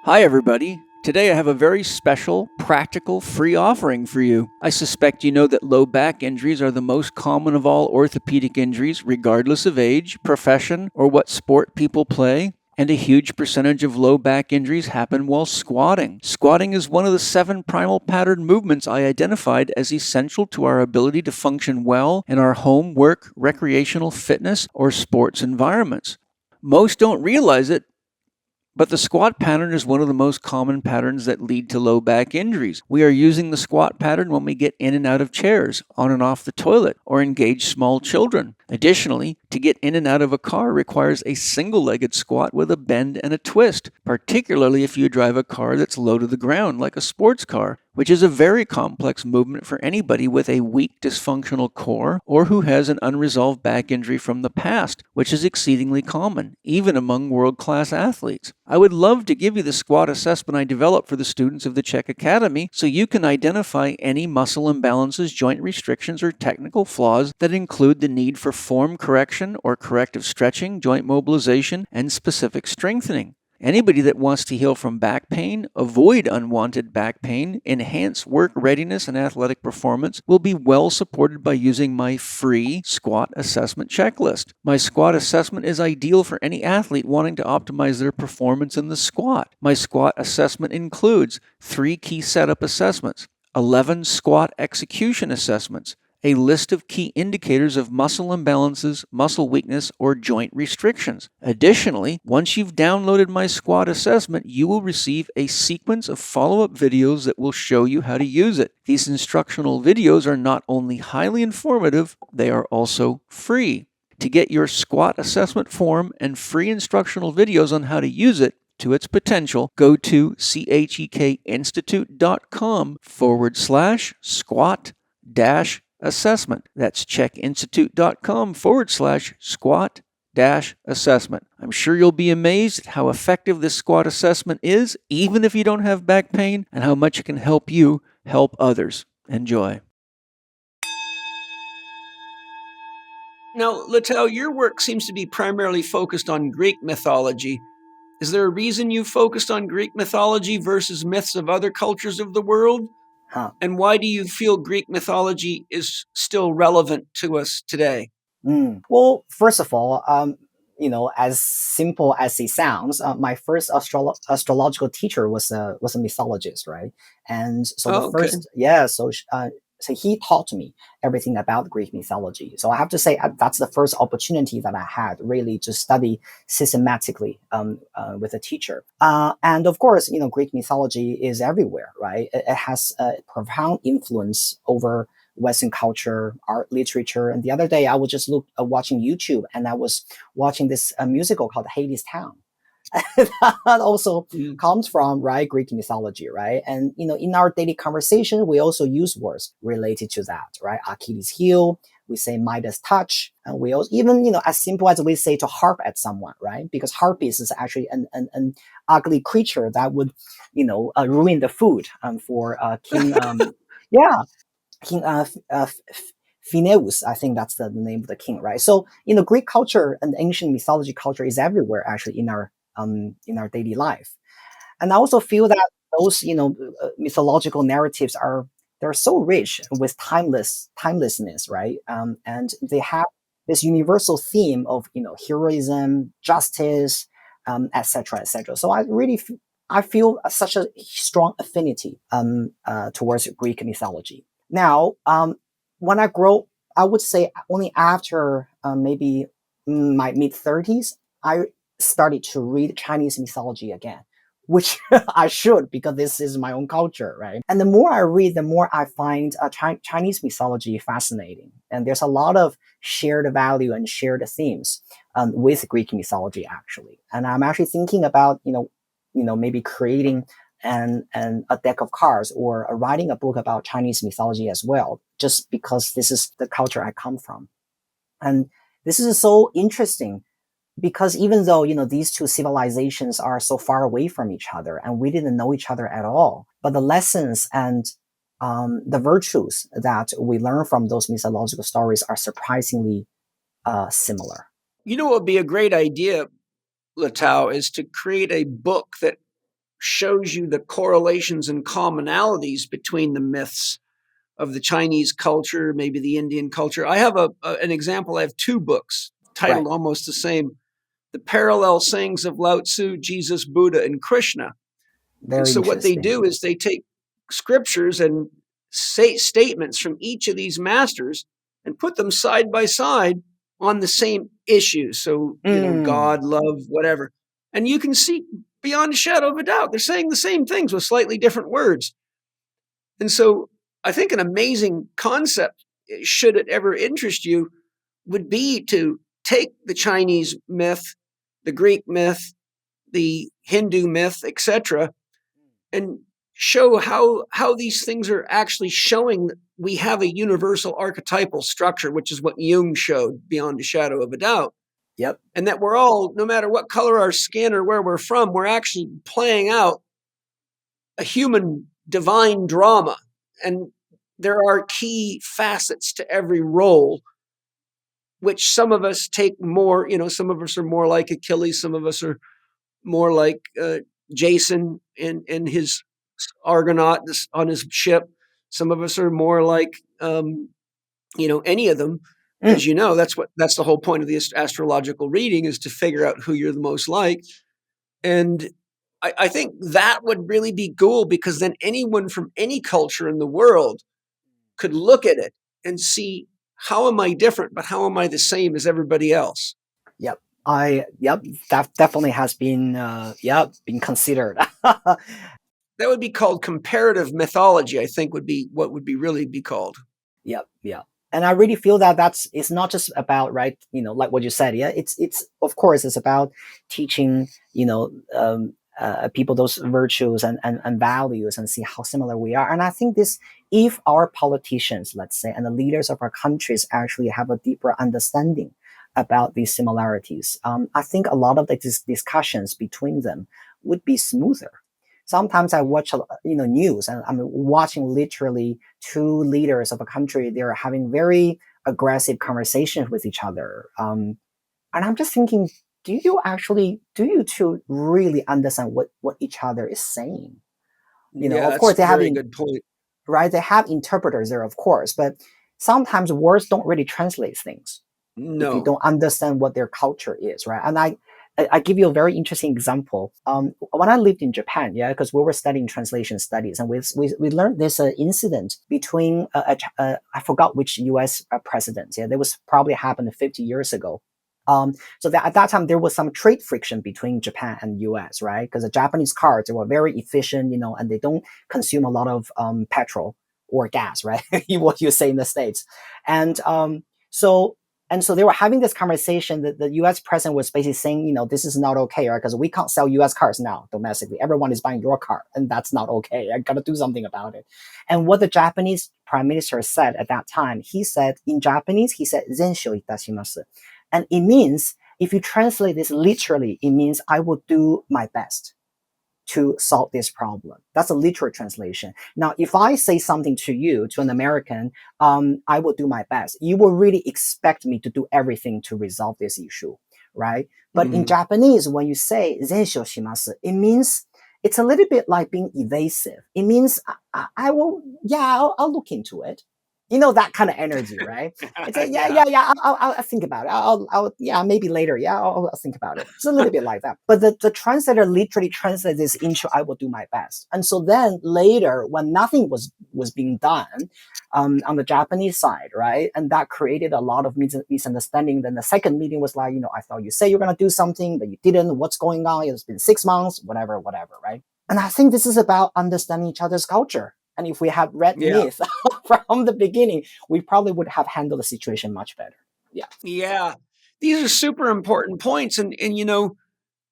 Hi, everybody. Today I have a very special, practical, free offering for you. I suspect you know that low back injuries are the most common of all orthopedic injuries, regardless of age, profession, or what sport people play. And a huge percentage of low back injuries happen while squatting. Squatting is one of the 7 primal pattern movements I identified as essential to our ability to function well in our home, work, recreational, fitness, or sports environments. Most don't realize it, but the squat pattern is one of the most common patterns that lead to low back injuries. We are using the squat pattern when we get in and out of chairs, on and off the toilet, or engage small children. Additionally, to get in and out of a car requires a single-legged squat with a bend and a twist, particularly if you drive a car that's low to the ground like a sports car, which is a very complex movement for anybody with a weak dysfunctional core or who has an unresolved back injury from the past, which is exceedingly common, even among world-class athletes. I would love to give you the squat assessment I developed for the students of the Chek Academy so you can identify any muscle imbalances, joint restrictions, or technical flaws that include the need for form correction or corrective stretching, joint mobilization, and specific strengthening. Anybody that wants to heal from back pain, avoid unwanted back pain, enhance work readiness and athletic performance will be well supported by using my free squat assessment checklist. My squat assessment is ideal for any athlete wanting to optimize their performance in the squat. My squat assessment includes 3 key setup assessments, 11 squat execution assessments, a list of key indicators of muscle imbalances, muscle weakness, or joint restrictions. Additionally, once you've downloaded my squat assessment, you will receive a sequence of follow-up videos that will show you how to use it. These instructional videos are not only highly informative, they are also free. To get your squat assessment form and free instructional videos on how to use it to its potential, go to chekinstitute.com/squat-assessment. That's chekinstitute.com/squat-assessment. I'm sure you'll be amazed at how effective this squat assessment is, even if you don't have back pain, and how much it can help you help others. Enjoy. Now, Letao, your work seems to be primarily focused on Greek mythology. Is there a reason you focused on Greek mythology versus myths of other cultures of the world? Huh. And why do you feel Greek mythology is still relevant to us today? Well, first of all, as simple as it sounds, my first astrological teacher was a mythologist, right? And so the Oh, okay. first, yeah, so he taught me everything about Greek mythology. So I have to say that's the first opportunity that I had really to study systematically with a teacher. And of course, Greek mythology is everywhere, right? It has a profound influence over Western culture, art, literature. And the other day, I was just watching YouTube, and I was watching this musical called Hades Town. That also Mm. comes from right Greek mythology, right? And in our daily conversation, we also use words related to that, right? Achilles heel, we say Midas touch, and we also even as simple as we say to harp at someone, right? Because harpies is actually an ugly creature that would ruin the food for King. Yeah, King Phineus, I think that's the name of the king, right? So Greek culture and ancient mythology culture is everywhere actually in our daily life. And I also feel that those mythological narratives they're so rich with timelessness, right? And they have this universal theme of heroism, justice, etc., etc. So I feel such a strong affinity towards Greek mythology. Now, when I grow, I would say only after maybe my mid 30s, I started to read Chinese mythology again, which I should because this is my own culture, right? And the more I read, the more I find Chinese mythology fascinating. And there's a lot of shared value and shared themes with Greek mythology, actually. And I'm actually thinking about, maybe creating and a deck of cards or writing a book about Chinese mythology as well, just because this is the culture I come from. And this is so interesting because even though these two civilizations are so far away from each other and we didn't know each other at all, but the lessons and the virtues that we learn from those mythological stories are surprisingly similar. What would be a great idea, Letao, is to create a book that shows you the correlations and commonalities between the myths of the Chinese culture, maybe the Indian culture. I have an example. I have two books Right. titled almost the same: The Parallel Sayings of Lao Tzu, Jesus, Buddha, and Krishna. And Very so what they interesting. do is they take scriptures and say statements from each of these masters and put them side by side on the same issue. So, Mm, God, love, whatever. And you can see beyond a shadow of a doubt, they're saying the same things with slightly different words. And so I think an amazing concept, should it ever interest you, would be to take the Chinese myth, the Greek myth, the Hindu myth, etc., and show how these things are actually showing that we have a universal archetypal structure, which is what Jung showed beyond a shadow of a doubt. yep. And that we're all, no matter what color our skin or where we're from, we're actually playing out a human divine drama. And there are key facets to every role, which some of us take more, some of us are more like Achilles, some of us are more like Jason and his Argonaut on his ship. Some of us are more like, any of them, Mm, because that's the whole point of the astrological reading, is to figure out who you're the most like. And I think that would really be cool, because then anyone from any culture in the world could look at it and see, how am I different, but how am I the same as everybody else? yep. Yep. That definitely has been been considered. That would be called comparative mythology, I think, would be what would be really be called. Yep, yeah. And I really feel that it's not just about right, like what you said. Yeah, it's of course it's about teaching, people those virtues and values and see how similar we are. And I think this, if our politicians, let's say, and the leaders of our countries actually have a deeper understanding about these similarities, I think a lot of the discussions between them would be smoother. Sometimes I watch, news, and I'm watching literally two leaders of a country. They're having very aggressive conversations with each other, and I'm just thinking, do you two really understand what each other is saying? Yeah, Of that's course a very good point. right. They have interpreters there, of course, but sometimes words don't really translate things. if you No. don't understand what their culture is, right? And I give you a very interesting example. When I lived in Japan, yeah, because we were studying translation studies, and we learned this incident between I forgot which U.S. president. Yeah, that was probably happened 50 years ago. So that at that time there was some trade friction between Japan and U.S. Right? Because the Japanese cars, they were very efficient, and they don't consume a lot of petrol or gas, right? What you say in the States, and so and so they were having this conversation that the US president was basically saying, this is not okay, right? Because we can't sell US cars now domestically. Everyone is buying your car, and that's not okay. I got to do something about it. And what the Japanese prime minister said at that time, he said in Japanese, he said, "Zensho itashimasu." And it means, if you translate this literally, it means I will do my best to solve this problem. That's a literal translation. Now, if I say something to you, to an American, I will do my best. You will really expect me to do everything to resolve this issue, right? But in Japanese, when you say "zensho shimasu," it means it's a little bit like being evasive. It means I will, yeah, I'll look into it. That kind of energy, right? It's a, yeah, Yeah. yeah, yeah. I'll think about it. Yeah, maybe later. Yeah, I'll think about it. It's a little bit like that. But the translator literally translates this into "I will do my best." And so then later, when nothing was being done on the Japanese side, right, and that created a lot of misunderstanding. Then the second meeting was like, I thought you said you're gonna do something, but you didn't. What's going on? It's been 6 months, whatever, right? And I think this is about understanding each other's culture. And if we had read Yeah. myth from the beginning, we probably would have handled the situation much better. Yeah. Yeah. These are super important points. And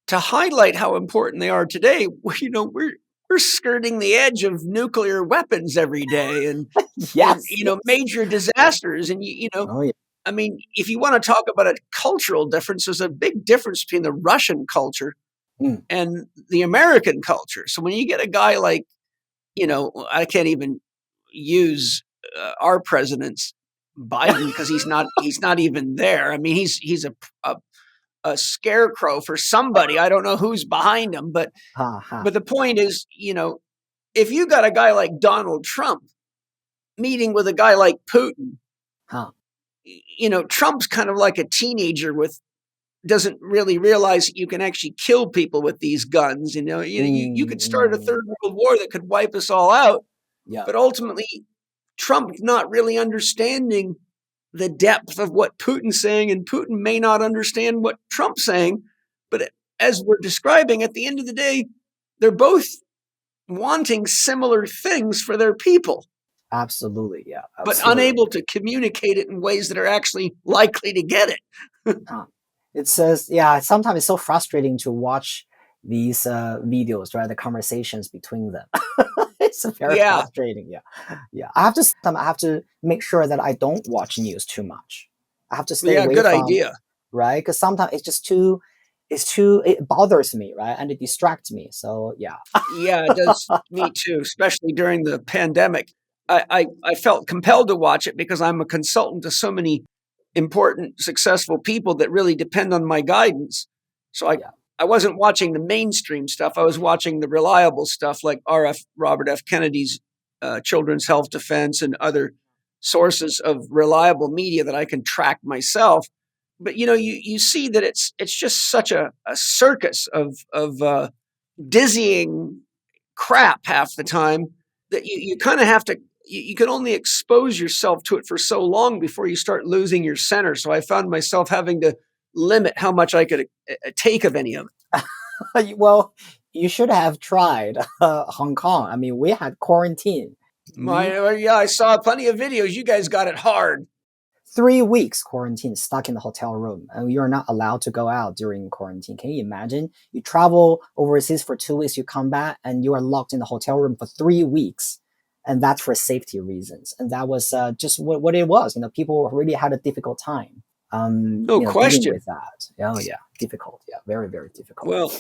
to highlight how important they are today, we're skirting the edge of nuclear weapons every day and Yes. Yes. major disasters. And Oh, yeah. I mean, if you want to talk about a cultural difference, there's a big difference between the Russian culture Mm. and the American culture. So when you get a guy like, I can't even use our president's Biden because he's not even there. I mean, he's a scarecrow for somebody. I don't know who's behind him, but Ha, ha, the point is, if you got a guy like Donald Trump meeting with a guy like Putin, ha. Trump's kind of like a teenager with doesn't really realize that you can actually kill people with these guns. You could start a third world war that could wipe us all out. Yeah. But ultimately, Trump not really understanding the depth of what Putin's saying, and Putin may not understand what Trump's saying. But as we're describing, at the end of the day, they're both wanting similar things for their people, Absolutely. Yeah. but Absolutely. unable to communicate it in ways that are actually likely to get it. It says, yeah, sometimes it's so frustrating to watch these videos, right? The conversations between them. It's very Yeah. frustrating. Yeah. Yeah. I have to make sure that I don't watch news too much. I have to stay Yeah, away good from, idea. right? Because sometimes it bothers me, right? And it distracts me. So yeah. Yeah, it does me too, especially during the pandemic. I felt compelled to watch it because I'm a consultant to so many important, successful people that really depend on my guidance. So Yeah. I wasn't watching the mainstream stuff. I was watching the reliable stuff like Robert F. Kennedy's Children's Health Defense and other sources of reliable media that I can track myself. But you see that it's just such a circus of dizzying crap half the time that you kind of have to you can only expose yourself to it for so long before you start losing your center. So I found myself having to limit how much I could take of any of it. Well, you should have tried Hong Kong. I mean, we had quarantine. Yeah, I saw plenty of videos. You guys got it hard. 3 weeks quarantine, stuck in the hotel room, and you're not allowed to go out during quarantine. Can you imagine? You travel overseas for 2 weeks, you come back, and you are locked in the hotel room for 3 weeks, and that's for safety reasons. And that was just what it was. People really had a difficult time. No Dealing question. with that. Oh yeah, difficult. Yeah, very very difficult. Well,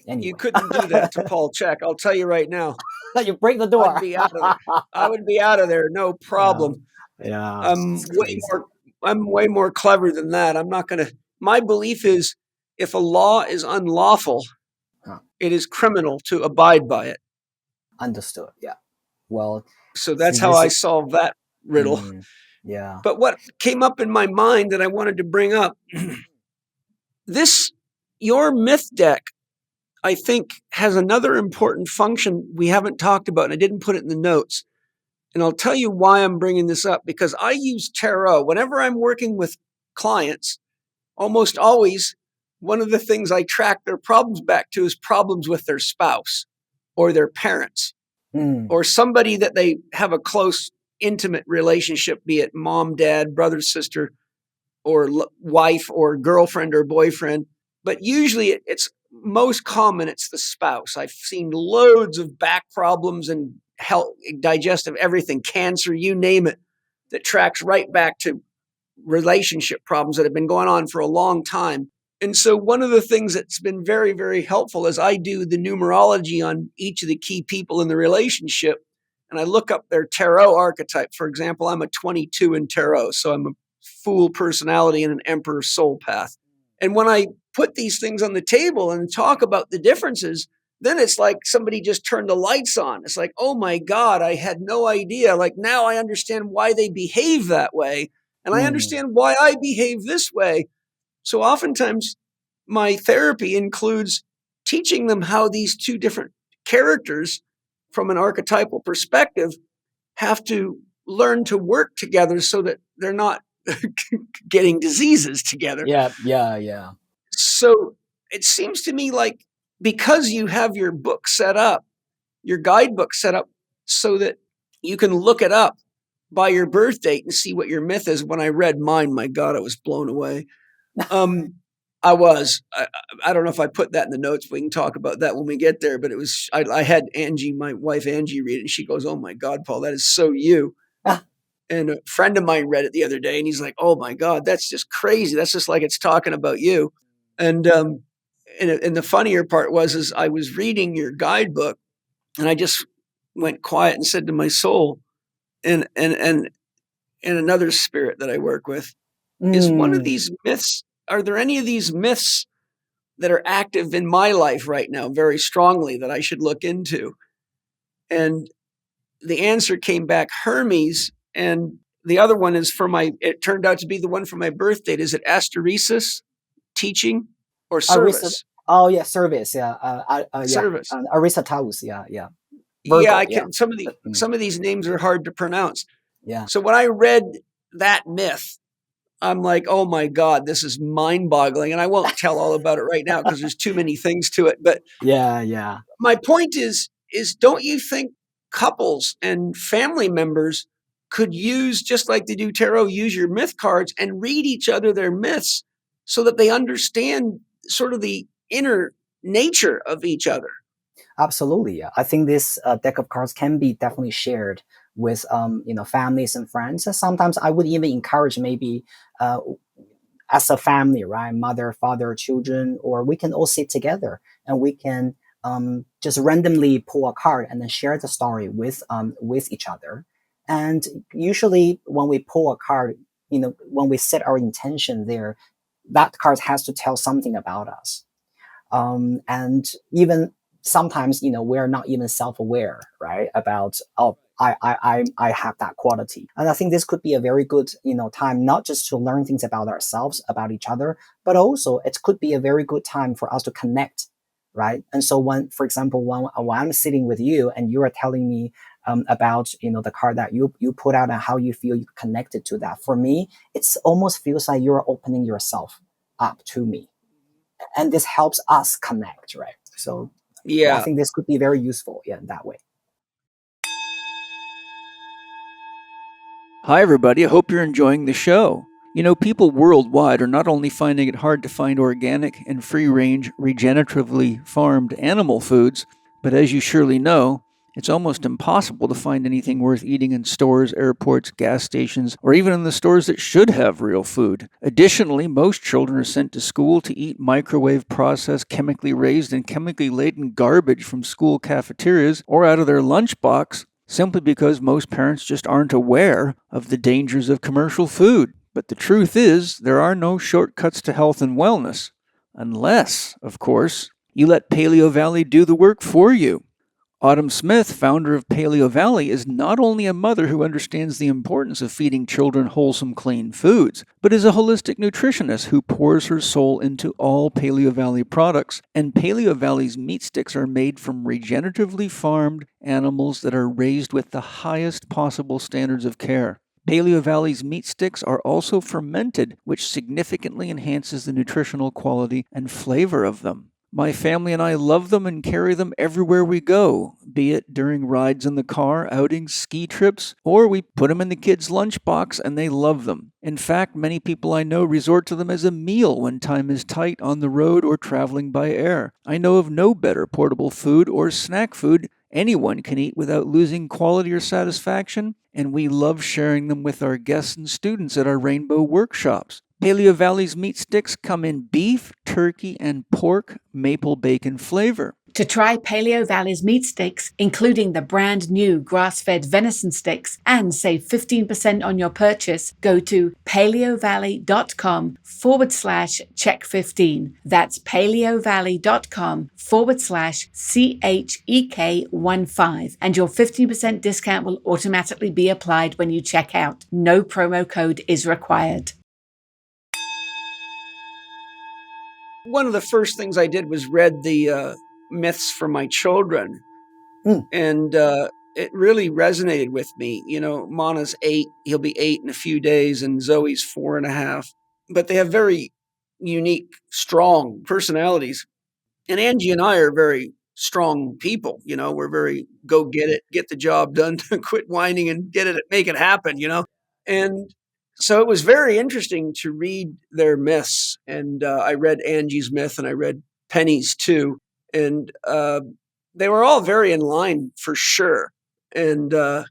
Anyway, you couldn't do that to Paul Chek. I'll tell you right now. you break the door. I'd be out of there. I would be out of there, no problem. Yeah, I'm it's way crazy. I'm way more clever than that. I'm not going to. My belief is, if a law is unlawful, Huh. it is criminal to abide by it. Understood. Yeah. Well, So that's see, how this I is solve that riddle. Yeah. But what came up in my mind that I wanted to bring up, your myth deck, I think, has another important function we haven't talked about, and I didn't put it in the notes. And I'll tell you why I'm bringing this up, because I use tarot whenever I'm working with clients. Almost always, one of the things I track their problems back to is problems with their spouse or their parents or somebody that they have a close, intimate relationship, be it mom, dad, brother, sister, or wife or girlfriend or boyfriend. But usually it's most common, it's the spouse. I've seen loads of back problems and health, digestive, everything, cancer, you name it, that tracks right back to relationship problems that have been going on for a long time. And so one of the things that's been very, very helpful is I do the numerology on each of the key people in the relationship, and I look up their tarot archetype. For example, I'm a 22 in tarot, so I'm a fool personality and an emperor soul path. And when I put these things on the table and talk about the differences, then it's like somebody just turned the lights on. It's like, oh my God, I had no idea. Like now I understand why they behave that way. And I understand why I behave this way. So oftentimes my therapy includes teaching them how these two different characters from an archetypal perspective have to learn to work together so that they're not getting diseases together. Yeah. So it seems to me like because you have your book set up, your guidebook set up so that you can look it up by your birth date and see what your myth is. When I read mine, my God, I was blown away. I don't know if I put that in the notes. We can talk about that when we get there. But it was, I had Angie, my wife Angie, read it, and she goes, "Oh my God, Paul, that is so you." And a friend of mine read it the other day, and he's like, "Oh my God, that's just crazy. That's just like it's talking about you." And and the funnier part is I was reading your guidebook, and I just went quiet and said to my soul, and another spirit that I work with, is one of these myths. Are there any of these myths that are active in my life right now very strongly that I should look into? And the answer came back Hermes, and the other one is it turned out to be the one for my birth date. Is it asteresis, teaching, or service? Oh yeah, service. Yeah. Service. Aristoteles. Yeah. Virgo, Yeah, I can. Some of these names are hard to pronounce. Yeah. So when I read that myth, I'm like, oh my God, this is mind-boggling. And I won't tell all about it right now because there's too many things to it. But Yeah. my point is don't you think couples and family members could use, just like they do tarot, use your myth cards and read each other their myths so that they understand sort of the inner nature of each other? Absolutely. Yeah. I think this deck of cards can be definitely shared with families and friends. And sometimes I would even encourage maybe as a family, right? Mother, father, children, or we can all sit together and we can just randomly pull a card and then share the story with each other. And usually when we pull a card, when we set our intention there, that card has to tell something about us. And even sometimes, we're not even self-aware, right? About, oh, I have that quality. And I think this could be a very good, time, not just to learn things about ourselves, about each other, but also it could be a very good time for us to connect, right? And so for example, when I'm sitting with you and you are telling me about, the card that you put out and how you feel you connected to that, for me, it's almost feels like you're opening yourself up to me. And this helps us connect, right? So I think this could be very useful in that way. Hi, everybody. I hope you're enjoying the show. People worldwide are not only finding it hard to find organic and free-range, regeneratively farmed animal foods, but as you surely know, it's almost impossible to find anything worth eating in stores, airports, gas stations, or even in the stores that should have real food. Additionally, most children are sent to school to eat microwave-processed, chemically raised, and chemically laden garbage from school cafeterias or out of their lunchbox, simply because most parents just aren't aware of the dangers of commercial food. But the truth is, there are no shortcuts to health and wellness. Unless, of course, you let Paleo Valley do the work for you. Autumn Smith, founder of Paleo Valley, is not only a mother who understands the importance of feeding children wholesome, clean foods, but is a holistic nutritionist who pours her soul into all Paleo Valley products. And Paleo Valley's meat sticks are made from regeneratively farmed animals that are raised with the highest possible standards of care. Paleo Valley's meat sticks are also fermented, which significantly enhances the nutritional quality and flavor of them. My family and I love them and carry them everywhere we go, be it during rides in the car, outings, ski trips, or we put them in the kids' lunchbox and they love them. In fact, many people I know resort to them as a meal when time is tight on the road or traveling by air. I know of no better portable food or snack food anyone can eat without losing quality or satisfaction, and we love sharing them with our guests and students at our Rainbow workshops. Paleo Valley's meat sticks come in beef, turkey, and pork maple bacon flavor. To try Paleo Valley's meat sticks, including the brand new grass-fed venison sticks, and save 15% on your purchase, go to paleovalley.com/Chek15. That's paleovalley.com/CHEK15. And your 15% discount will automatically be applied when you check out. No promo code is required. One of the first things I did was read the myths for my children. And it really resonated with me. You know, Mana's 8, he'll be 8 in a few days, and Zoe's 4.5. But they have very unique, strong personalities. And Angie and I are very strong people. You know, we're very go get it, get the job done, quit whining and get it, make it happen, you know. And so it was very interesting to read their myths. And I read Angie's myth and I read Penny's too. And they were all very in line for sure. And I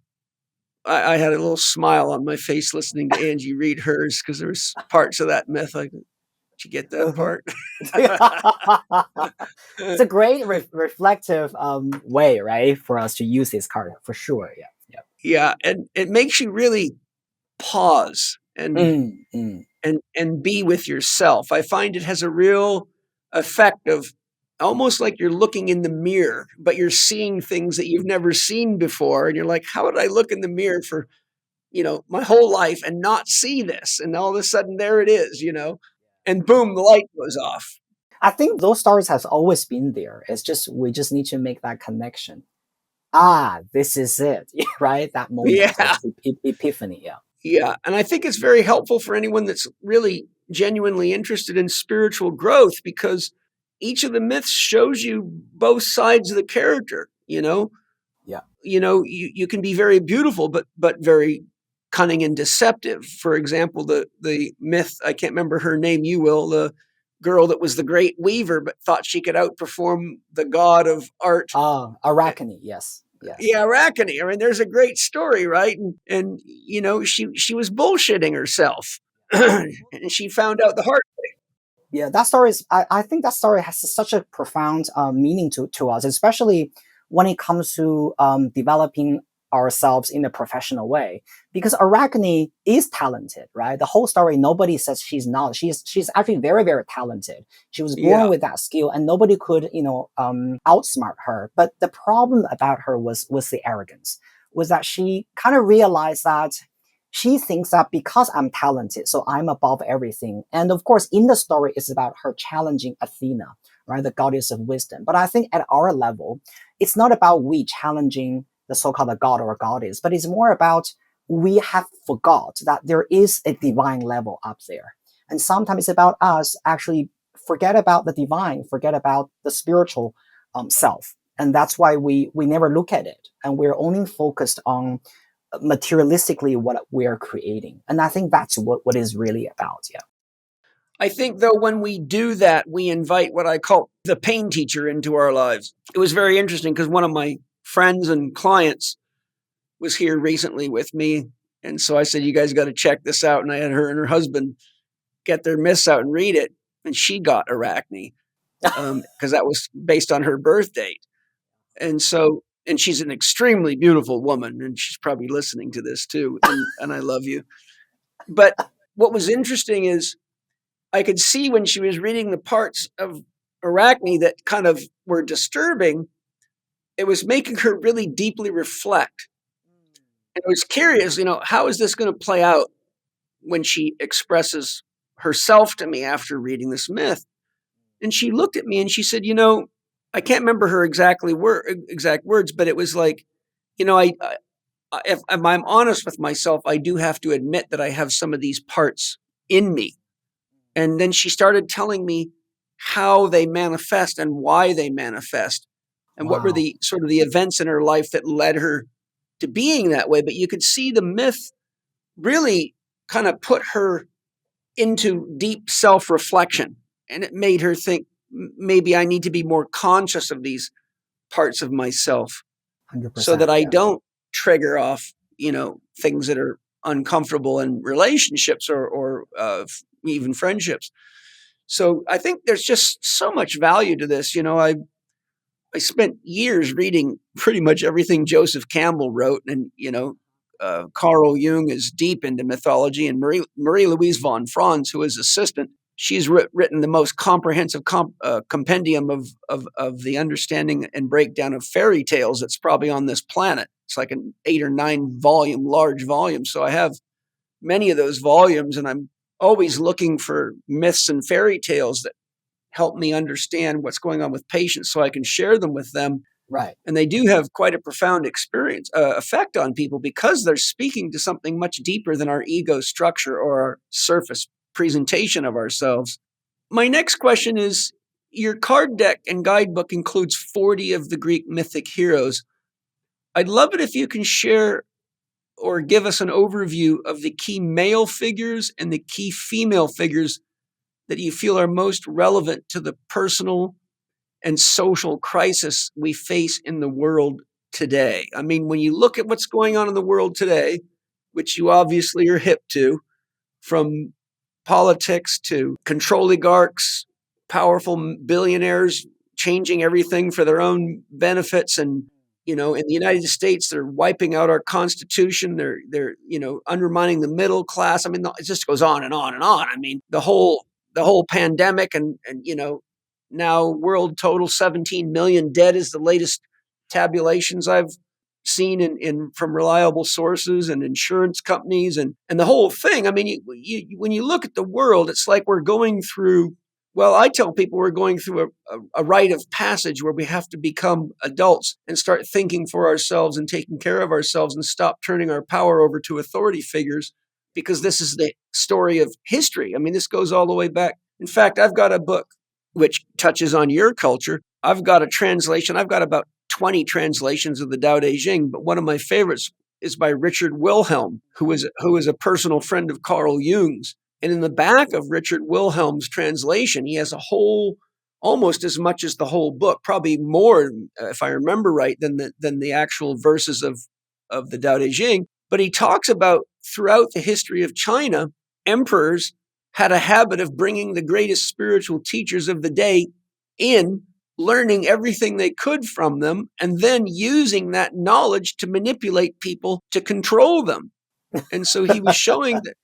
had a little smile on my face listening to Angie read hers because there was parts of that myth like, did you get that part? It's a great reflective way, right, for us to use this card for sure. Yeah, and it makes you really pause and be with yourself. I find it has a real effect of almost like you're looking in the mirror, but you're seeing things that you've never seen before. And you're like, how would I look in the mirror for, you know, my whole life and not see this? And all of a sudden there it is, you know, and boom, the light goes off. I think those stories has always been there. It's just, we just need to make that connection. This is it, right? That moment, Yeah. epiphany. Yeah. Yeah. And I think it's very helpful for anyone that's really genuinely interested in spiritual growth, because each of the myths shows you both sides of the character, you know? Yeah. You know, you can be very beautiful, but very cunning and deceptive. For example, the myth, I can't remember her name, you will, the girl that was the great weaver, but thought she could outperform the god of art. Arachne, yes. Yeah, Arachne. I mean, there's a great story, right? And you know, she was bullshitting herself. And she found out the hard way. Yeah, that story is, I think that story has such a profound meaning to us, especially when it comes to developing ourselves in a professional way. Because Arachne is talented, right? The whole story, nobody says she's not. She's actually very, very talented. She was born with that skill, and nobody could, outsmart her. But the problem about her was the arrogance, was that she kind of realized that she thinks that because I'm talented, so I'm above everything. And of course, in the story, it's about her challenging Athena, right? The goddess of wisdom. But I think at our level, it's not about we challenging the so-called god or goddess, but it's more about we have forgot that there is a divine level up there. And sometimes it's about us actually forget about the divine, forget about the spiritual self. And that's why we never look at it. And we're only focused on materialistically what we are creating. And I think that's what is really about. Yeah. I think, though, when we do that, we invite what I call the pain teacher into our lives. It was very interesting because one of my friends and clients was here recently with me. And so I said, you guys got to check this out. And I had her and her husband get their myths out and read it. And she got Arachne because that was based on her birth date. And so, and she's an extremely beautiful woman, and she's probably listening to this too. And I love you. But what was interesting is I could see when she was reading the parts of Arachne that kind of were disturbing, it was making her really deeply reflect. And I was curious, how is this going to play out when she expresses herself to me after reading this myth? And she looked at me and she said, I can't remember her exact words, but it was like, if I'm honest with myself, I do have to admit that I have some of these parts in me. And then she started telling me how they manifest and why they manifest and what were Wow. the sort of the events in her life that led her to being that way. But you could see the myth really kind of put her into deep self-reflection, and it made her think maybe I need to be more conscious of these parts of myself so that 100%. I Yeah. don't trigger off, things that are uncomfortable in relationships or even friendships. So I think there's just so much value to this. I spent years reading pretty much everything Joseph Campbell wrote, and Carl Jung is deep into mythology, and Marie Louise von Franz, who is assistant, she's written the most comprehensive compendium of the understanding and breakdown of fairy tales that's probably on this planet. It's like an 8 or 9 volume, large volume. So I have many of those volumes, and I'm always looking for myths and fairy tales that help me understand what's going on with patients so I can share them with them. Right. And they do have quite a profound effect on people because they're speaking to something much deeper than our ego structure or our surface presentation of ourselves. My next question is, your card deck and guidebook includes 40 of the Greek mythic heroes. I'd love it if you can share or give us an overview of the key male figures and the key female figures that you feel are most relevant to the personal and social crisis we face in the world today. I mean, when you look at what's going on in the world today, which you obviously are hip to, from politics to control oligarchs, powerful billionaires changing everything for their own benefits, and in the United States, they're wiping out our Constitution. They're undermining the middle class. I mean, it just goes on and on and on. I mean, the whole pandemic, and now world total 17 million dead is the latest tabulations I've seen in from reliable sources and insurance companies, and the whole thing. I mean, when you look at the world, it's like we're going through. Well, I tell people we're going through a rite of passage where we have to become adults and start thinking for ourselves and taking care of ourselves and stop turning our power over to authority figures, because this is the story of history. I mean, this goes all the way back. In fact, I've got a book which touches on your culture. I've got a translation. I've got about 20 translations of the Tao Te Ching, but one of my favorites is by Richard Wilhelm, who is a personal friend of Carl Jung's. And in the back of Richard Wilhelm's translation, he has a whole, almost as much as the whole book, probably more, if I remember right, than the actual verses of the Tao Te Ching. But he talks about throughout the history of China, emperors had a habit of bringing the greatest spiritual teachers of the day in, learning everything they could from them, and then using that knowledge to manipulate people to control them. And so he was showing that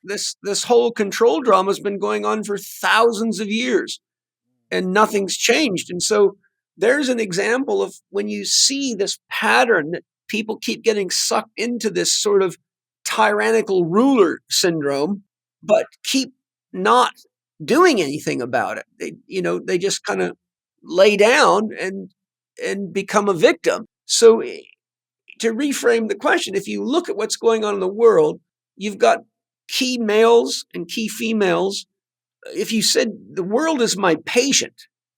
this whole control drama has been going on for thousands of years, and nothing's changed. And so there's an example of when you see this pattern that people keep getting sucked into this sort of tyrannical ruler syndrome, but keep not doing anything about it. They just kind of lay down and become a victim. So to reframe the question, if you look at what's going on in the world, you've got key males and key females. If you said the world is my patient,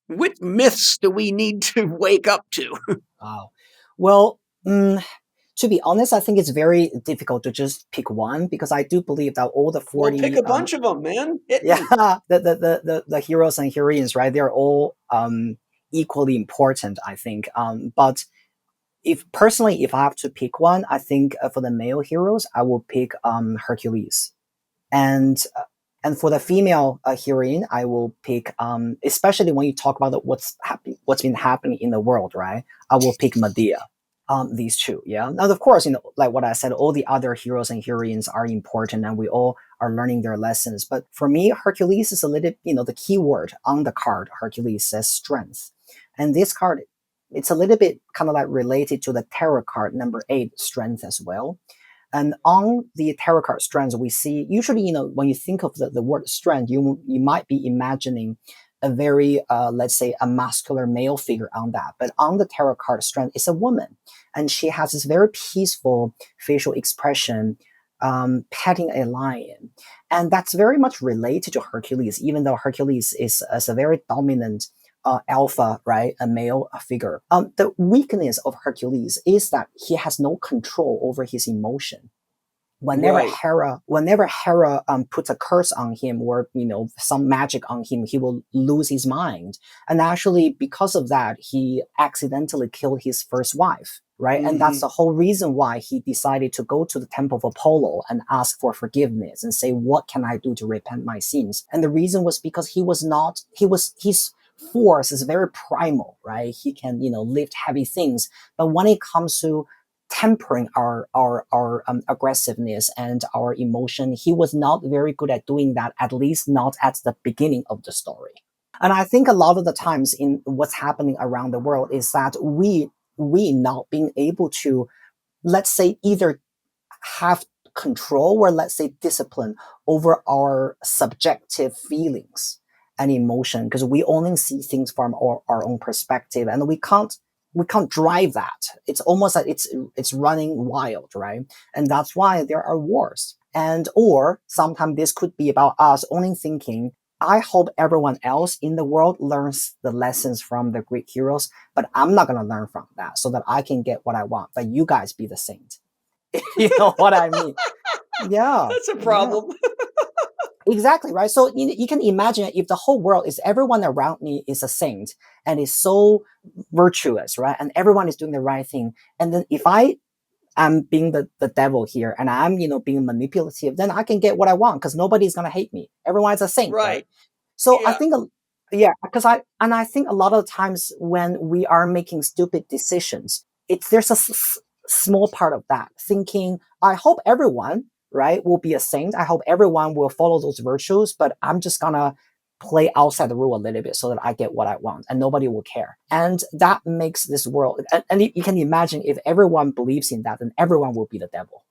what myths do we need to wake up to? Wow. Well, to be honest, I think it's very difficult to just pick one, because I do believe that all the 40 Well, pick a bunch of them, man. yeah, the heroes and heroines, right? They're all equally important, I think. But if I have to pick one, I think for the male heroes, I will pick Hercules, and for the female heroine, I will pick especially when you talk about what's been happening in the world, right? I will pick Medea. These two, yeah. Now, of course, like what I said, all the other heroes and heroines are important, and we all are learning their lessons. But for me, Hercules is a little, the key word on the card. Hercules says strength, and this card it's a little bit kind of like related to the tarot card number 8 strength as well. And on the tarot card strengths, we see usually, when you think of the word strength, you might be imagining a very, let's say, a muscular male figure on that. But on the tarot card strength, it's a woman. And she has this very peaceful facial expression, petting a lion. And that's very much related to Hercules, even though Hercules is a very dominant alpha, right? A male figure. The weakness of Hercules is that he has no control over his emotion. Right. Whenever Hera puts a curse on him, or some magic on him, he will lose his mind. And actually, because of that, he accidentally killed his first wife, right? And that's the whole reason why he decided to go to the temple of Apollo and ask for forgiveness and say, what can I do to repent my sins? And the reason was because his force is very primal, right? He can, lift heavy things. But when it comes to tempering our aggressiveness and our emotion, he was not very good at doing that, at least not at the beginning of the story. And I think a lot of the times in what's happening around the world is that we not being able to, let's say, either have control or, let's say, discipline over our subjective feelings and emotion, because we only see things from our own perspective, and we can't drive that. It's almost like it's running wild, right? And that's why there are wars. And or sometimes this could be about us only thinking, I hope everyone else in the world learns the lessons from the Greek heroes, but I'm not going to learn from that so that I can get what I want. But you guys be the saint. You know what I mean? Yeah. That's a problem. Exactly, right? So you can imagine if the whole world is, everyone around me is a saint and is so virtuous, right? And everyone is doing the right thing. And then if I am being the devil here and I'm, being manipulative, then I can get what I want because nobody's going to hate me. Everyone is a saint, right? So I Yeah. think, yeah, because I think a lot of times when we are making stupid decisions, there's a small part of that thinking, I hope everyone, right, will be a saint. I hope everyone will follow those virtues, but I'm just gonna play outside the rule a little bit so that I get what I want and nobody will care. And that makes this world, and you can imagine if everyone believes in that, then everyone will be the devil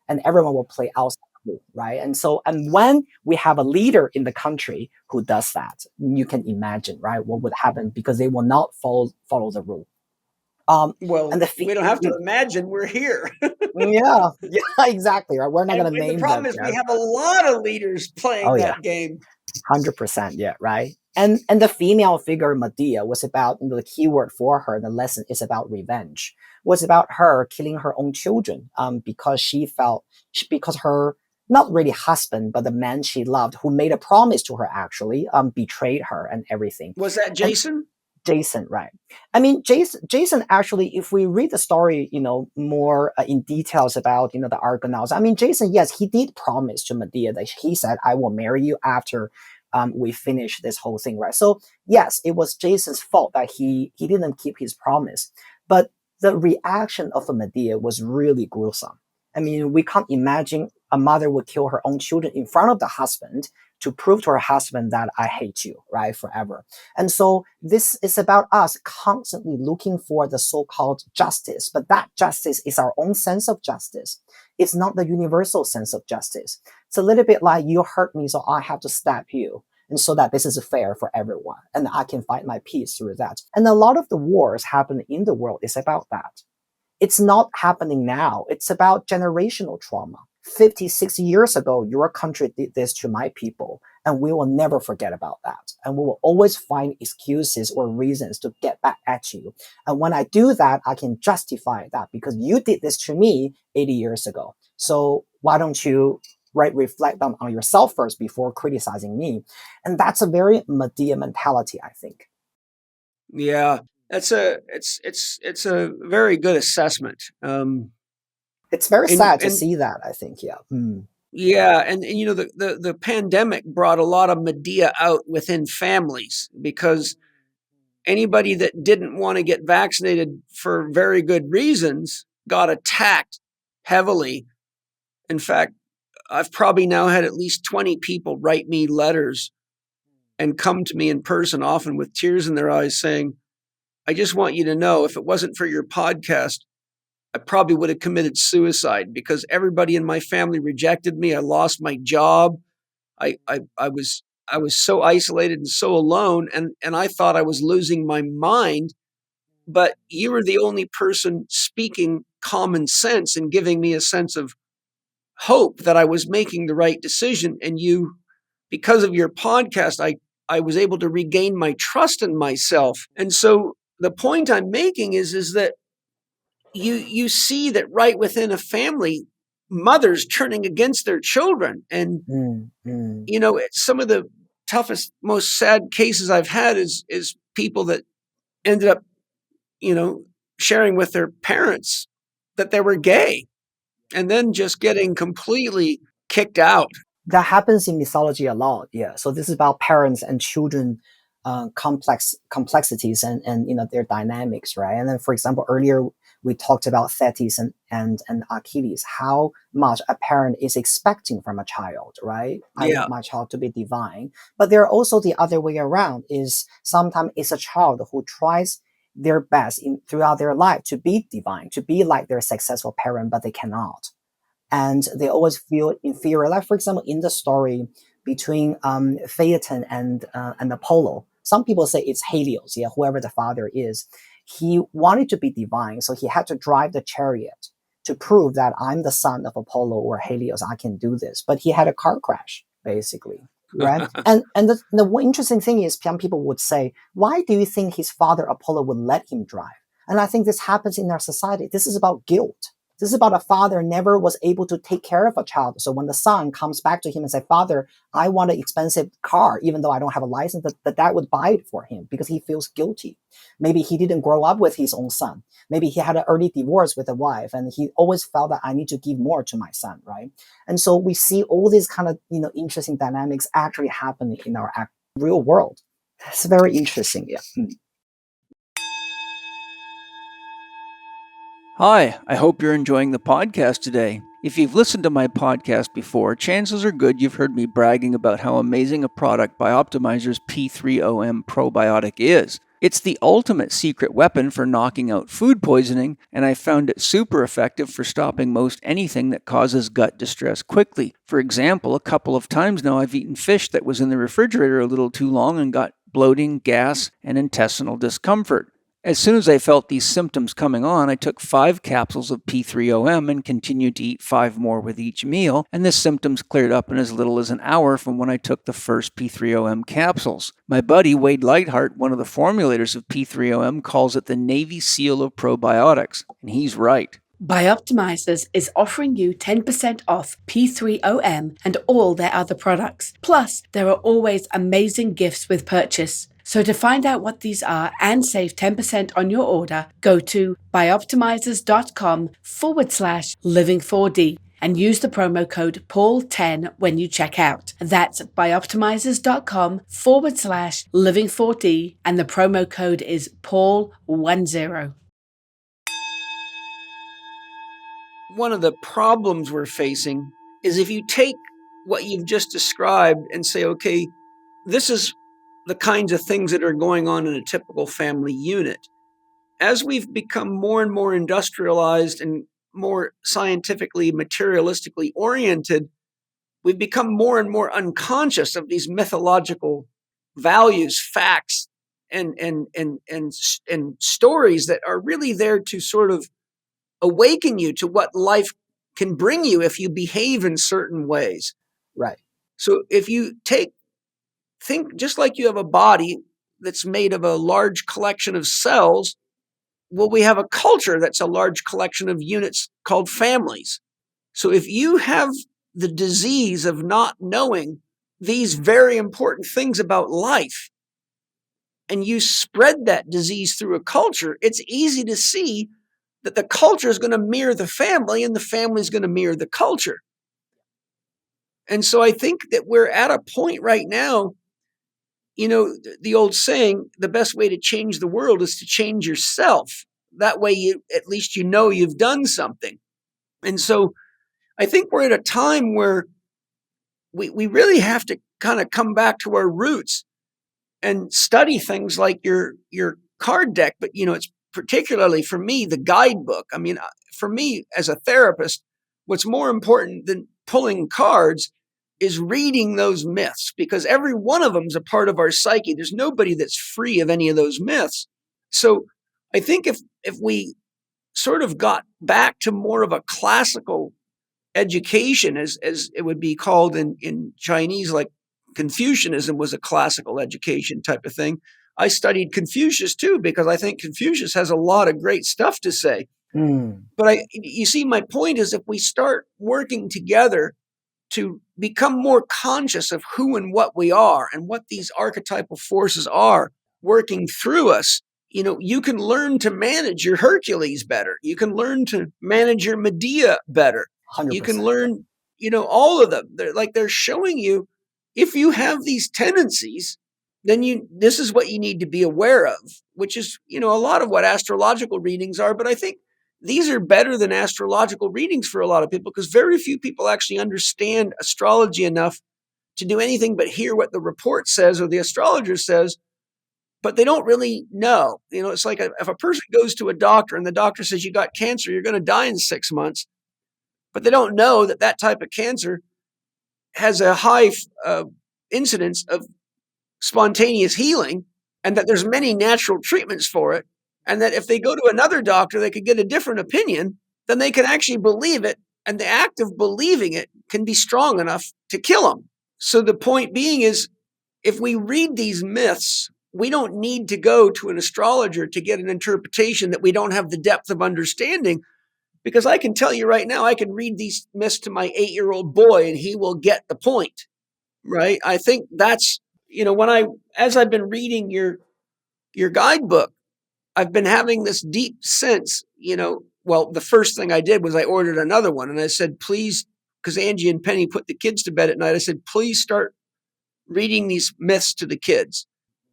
and everyone will play outside the rule, right? And when we have a leader in the country who does that, you can imagine, right, what would happen, because they will not follow the rule. Well, And we don't have to imagine, we're here. yeah, exactly, right. We're not going to And the name problem them. is we Yeah. have a lot of leaders playing Oh yeah, that game. 100%. Yeah, right. And the female figure Medea was about, the keyword for her. The lesson is about revenge. Was about her killing her own children. Because she felt because her, not really husband, but the man she loved, who made a promise to her, actually betrayed her and everything. Was that And Jason? Jason, right? I mean, Jason actually, if we read the story, more in details about, the Argonauts. I mean, Jason, yes, he did promise to Medea that he said, "I will marry you after we finish this whole thing," right? So yes, it was Jason's fault that he didn't keep his promise, but the reaction of Medea was really gruesome. I mean, we can't imagine a mother would kill her own children in front of the husband to prove to her husband that I hate you, right, forever. And so this is about us constantly looking for the so-called justice, but that justice is our own sense of justice. It's not the universal sense of justice. It's a little bit like, you hurt me, so I have to stab you. And so that this is fair for everyone. And I can find my peace through that. And a lot of the wars happening in the world is about that. It's not happening now. It's about generational trauma. 50, 60 years ago, your country did this to my people, and we will never forget about that. And we will always find excuses or reasons to get back at you. And when I do that, I can justify that because you did this to me 80 years ago. So why don't you reflect on yourself first before criticizing me? And that's a very Medea mentality, I think. Yeah, it's a very good assessment. It's very sad to And see that, I think. Yeah. yeah, and the pandemic brought a lot of Medea out within families because anybody that didn't want to get vaccinated for very good reasons got attacked heavily. In fact, I've probably now had at least 20 people write me letters and come to me in person, often with tears in their eyes, saying, I just want you to know, if it wasn't for your podcast, I probably would have committed suicide, because everybody in my family rejected me. I lost my job. I was so isolated and so alone, and I thought I was losing my mind. But you were the only person speaking common sense and giving me a sense of hope that I was making the right decision. And you, because of your podcast, I was able to regain my trust in myself. And so the point I'm making is that you see that right within a family, mothers turning against their children. And some of the toughest, most sad cases I've had is people that ended up, sharing with their parents that they were gay, and then just getting completely kicked out. That happens in mythology a lot. Yeah. So this is about parents and children, complexities and their dynamics, right? And then, for example, earlier we talked about Thetis and Achilles, how much a parent is expecting from a child, right? I Yeah. want my child to be divine. But there are also the other way around, is sometimes it's a child who tries their best throughout their life to be divine, to be like their successful parent, but they cannot. And they always feel inferior. Like, for example, in the story between Phaeton and Apollo, some people say it's Helios, yeah, whoever the father is. He wanted to be divine, so he had to drive the chariot to prove that I'm the son of Apollo or Helios. I can do this, but he had a car crash, basically. Right. And the interesting thing is, some people would say, why do you think his father Apollo would let him drive? And I think this happens in our society. This is about guilt. This is about a father never was able to take care of a child. So when the son comes back to him and says, Father, I want an expensive car, even though I don't have a license, the dad would buy it for him because he feels guilty. Maybe he didn't grow up with his own son. Maybe he had an early divorce with a wife, and he always felt that I need to give more to my son, right? And so we see all these kind of, interesting dynamics actually happening in our real world. It's very interesting. Yeah. Hi, I hope you're enjoying the podcast today. If you've listened to my podcast before, chances are good you've heard me bragging about how amazing a product Bioptimizer's P3OM probiotic is. It's the ultimate secret weapon for knocking out food poisoning, and I found it super effective for stopping most anything that causes gut distress quickly. For example, a couple of times now I've eaten fish that was in the refrigerator a little too long and got bloating, gas, and intestinal discomfort. As soon as I felt these symptoms coming on, I took 5 capsules of P3OM and continued to eat 5 more with each meal, and the symptoms cleared up in as little as an hour from when I took the first P3OM capsules. My buddy Wade Lightheart, one of the formulators of P3OM, calls it the Navy SEAL of probiotics, and he's right. Bioptimizers is offering you 10% off P3OM and all their other products. Plus, there are always amazing gifts with purchase. So to find out what these are and save 10% on your order, go to bioptimizers.com/living4D and use the promo code Paul10 when you check out. That's bioptimizers.com/living4D and the promo code is Paul10. One of the problems we're facing is if you take what you've just described and say, okay, this is the kinds of things that are going on in a typical family unit. As we've become more and more industrialized and more scientifically, materialistically oriented, we've become more and more unconscious of these mythological values, facts, and stories that are really there to sort of awaken you to what life can bring you if you behave in certain ways. Right. So if you think just like you have a body that's made of a large collection of cells, well, we have a culture that's a large collection of units called families. So if you have the disease of not knowing these very important things about life, and you spread that disease through a culture, it's easy to see that the culture is going to mirror the family and the family is going to mirror the culture. And so I think that we're at a point right now, the old saying, the best way to change the world is to change yourself. That way, at least you've done something. And so I think we're at a time where we really have to kind of come back to our roots and study things like your card deck, but it's particularly for me the guidebook. I mean, for me as a therapist, what's more important than pulling cards is reading those myths, because every one of them is a part of our psyche. There's nobody that's free of any of those myths. So I think if we sort of got back to more of a classical education, as it would be called in Chinese, like Confucianism was a classical education type of thing. I studied Confucius too, because I think Confucius has a lot of great stuff to say. But you see, my point is, if we start working together to become more conscious of who and what we are and what these archetypal forces are working through us, you can learn to manage your Hercules better. You can learn to manage your Medea better. 100%. You can learn, all of them. They're showing you, if you have these tendencies, then this is what you need to be aware of, which is, a lot of what astrological readings are. But I think these are better than astrological readings for a lot of people, because very few people actually understand astrology enough to do anything but hear what the report says or the astrologer says, but they don't really know. It's like if a person goes to a doctor and the doctor says, you got cancer, you're going to die in 6 months, but they don't know that type of cancer has a high incidence of spontaneous healing, and that there's many natural treatments for it, and that if they go to another doctor, they could get a different opinion, then they can actually believe it, and the act of believing it can be strong enough to kill them. So the point being is, if we read these myths, we don't need to go to an astrologer to get an interpretation that we don't have the depth of understanding, because I can tell you right now, I can read these myths to my 8-year-old boy and he will get the point, right? I think that's, as I've been reading your guidebook, I've been having this deep sense, well, the first thing I did was I ordered another one, and I said, please, because Angie and Penny put the kids to bed at night, I said, please start reading these myths to the kids.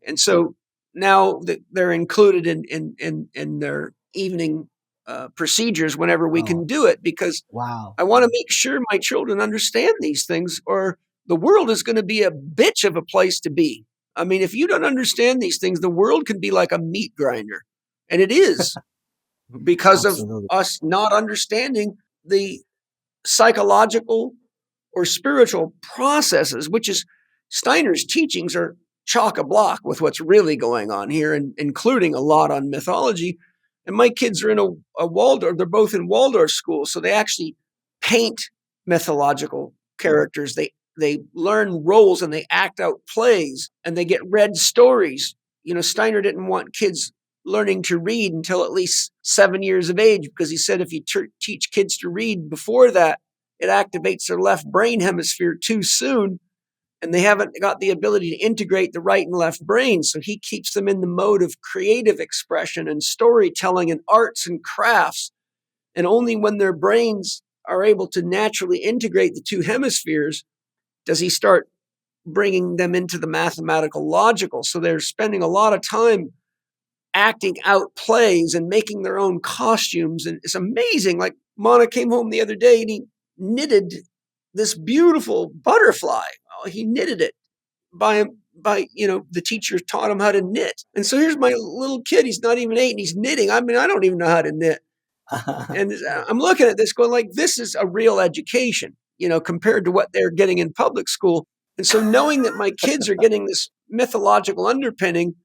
And so now they're included in their evening procedures whenever we can do it, because Wow. I want to make sure my children understand these things, or the world is going to be a bitch of a place to be. I mean, if you don't understand these things, the world can be like a meat grinder. And it is, because of us not understanding the psychological or spiritual processes, which is Steiner's teachings are chock-a-block with what's really going on here, and including a lot on mythology. And my kids are in a Waldorf, they're both in Waldorf school, so they actually paint mythological characters. They learn roles and they act out plays and they get read stories. Steiner didn't want kids learning to read until at least 7 years of age, because he said if you teach kids to read before that, it activates their left brain hemisphere too soon, and they haven't got the ability to integrate the right and left brain. So he keeps them in the mode of creative expression and storytelling and arts and crafts. And only when their brains are able to naturally integrate the two hemispheres does he start bringing them into the mathematical logical. So they're spending a lot of time acting out plays and making their own costumes. And it's amazing. Like, Mana came home the other day and he knitted this beautiful butterfly. He knitted it by the teacher taught him how to knit. And so here's my little kid. He's not even 8 and he's knitting. I mean, I don't even know how to knit. And I'm looking at this going like, this is a real education, compared to what they're getting in public school. And so knowing that my kids are getting this mythological underpinning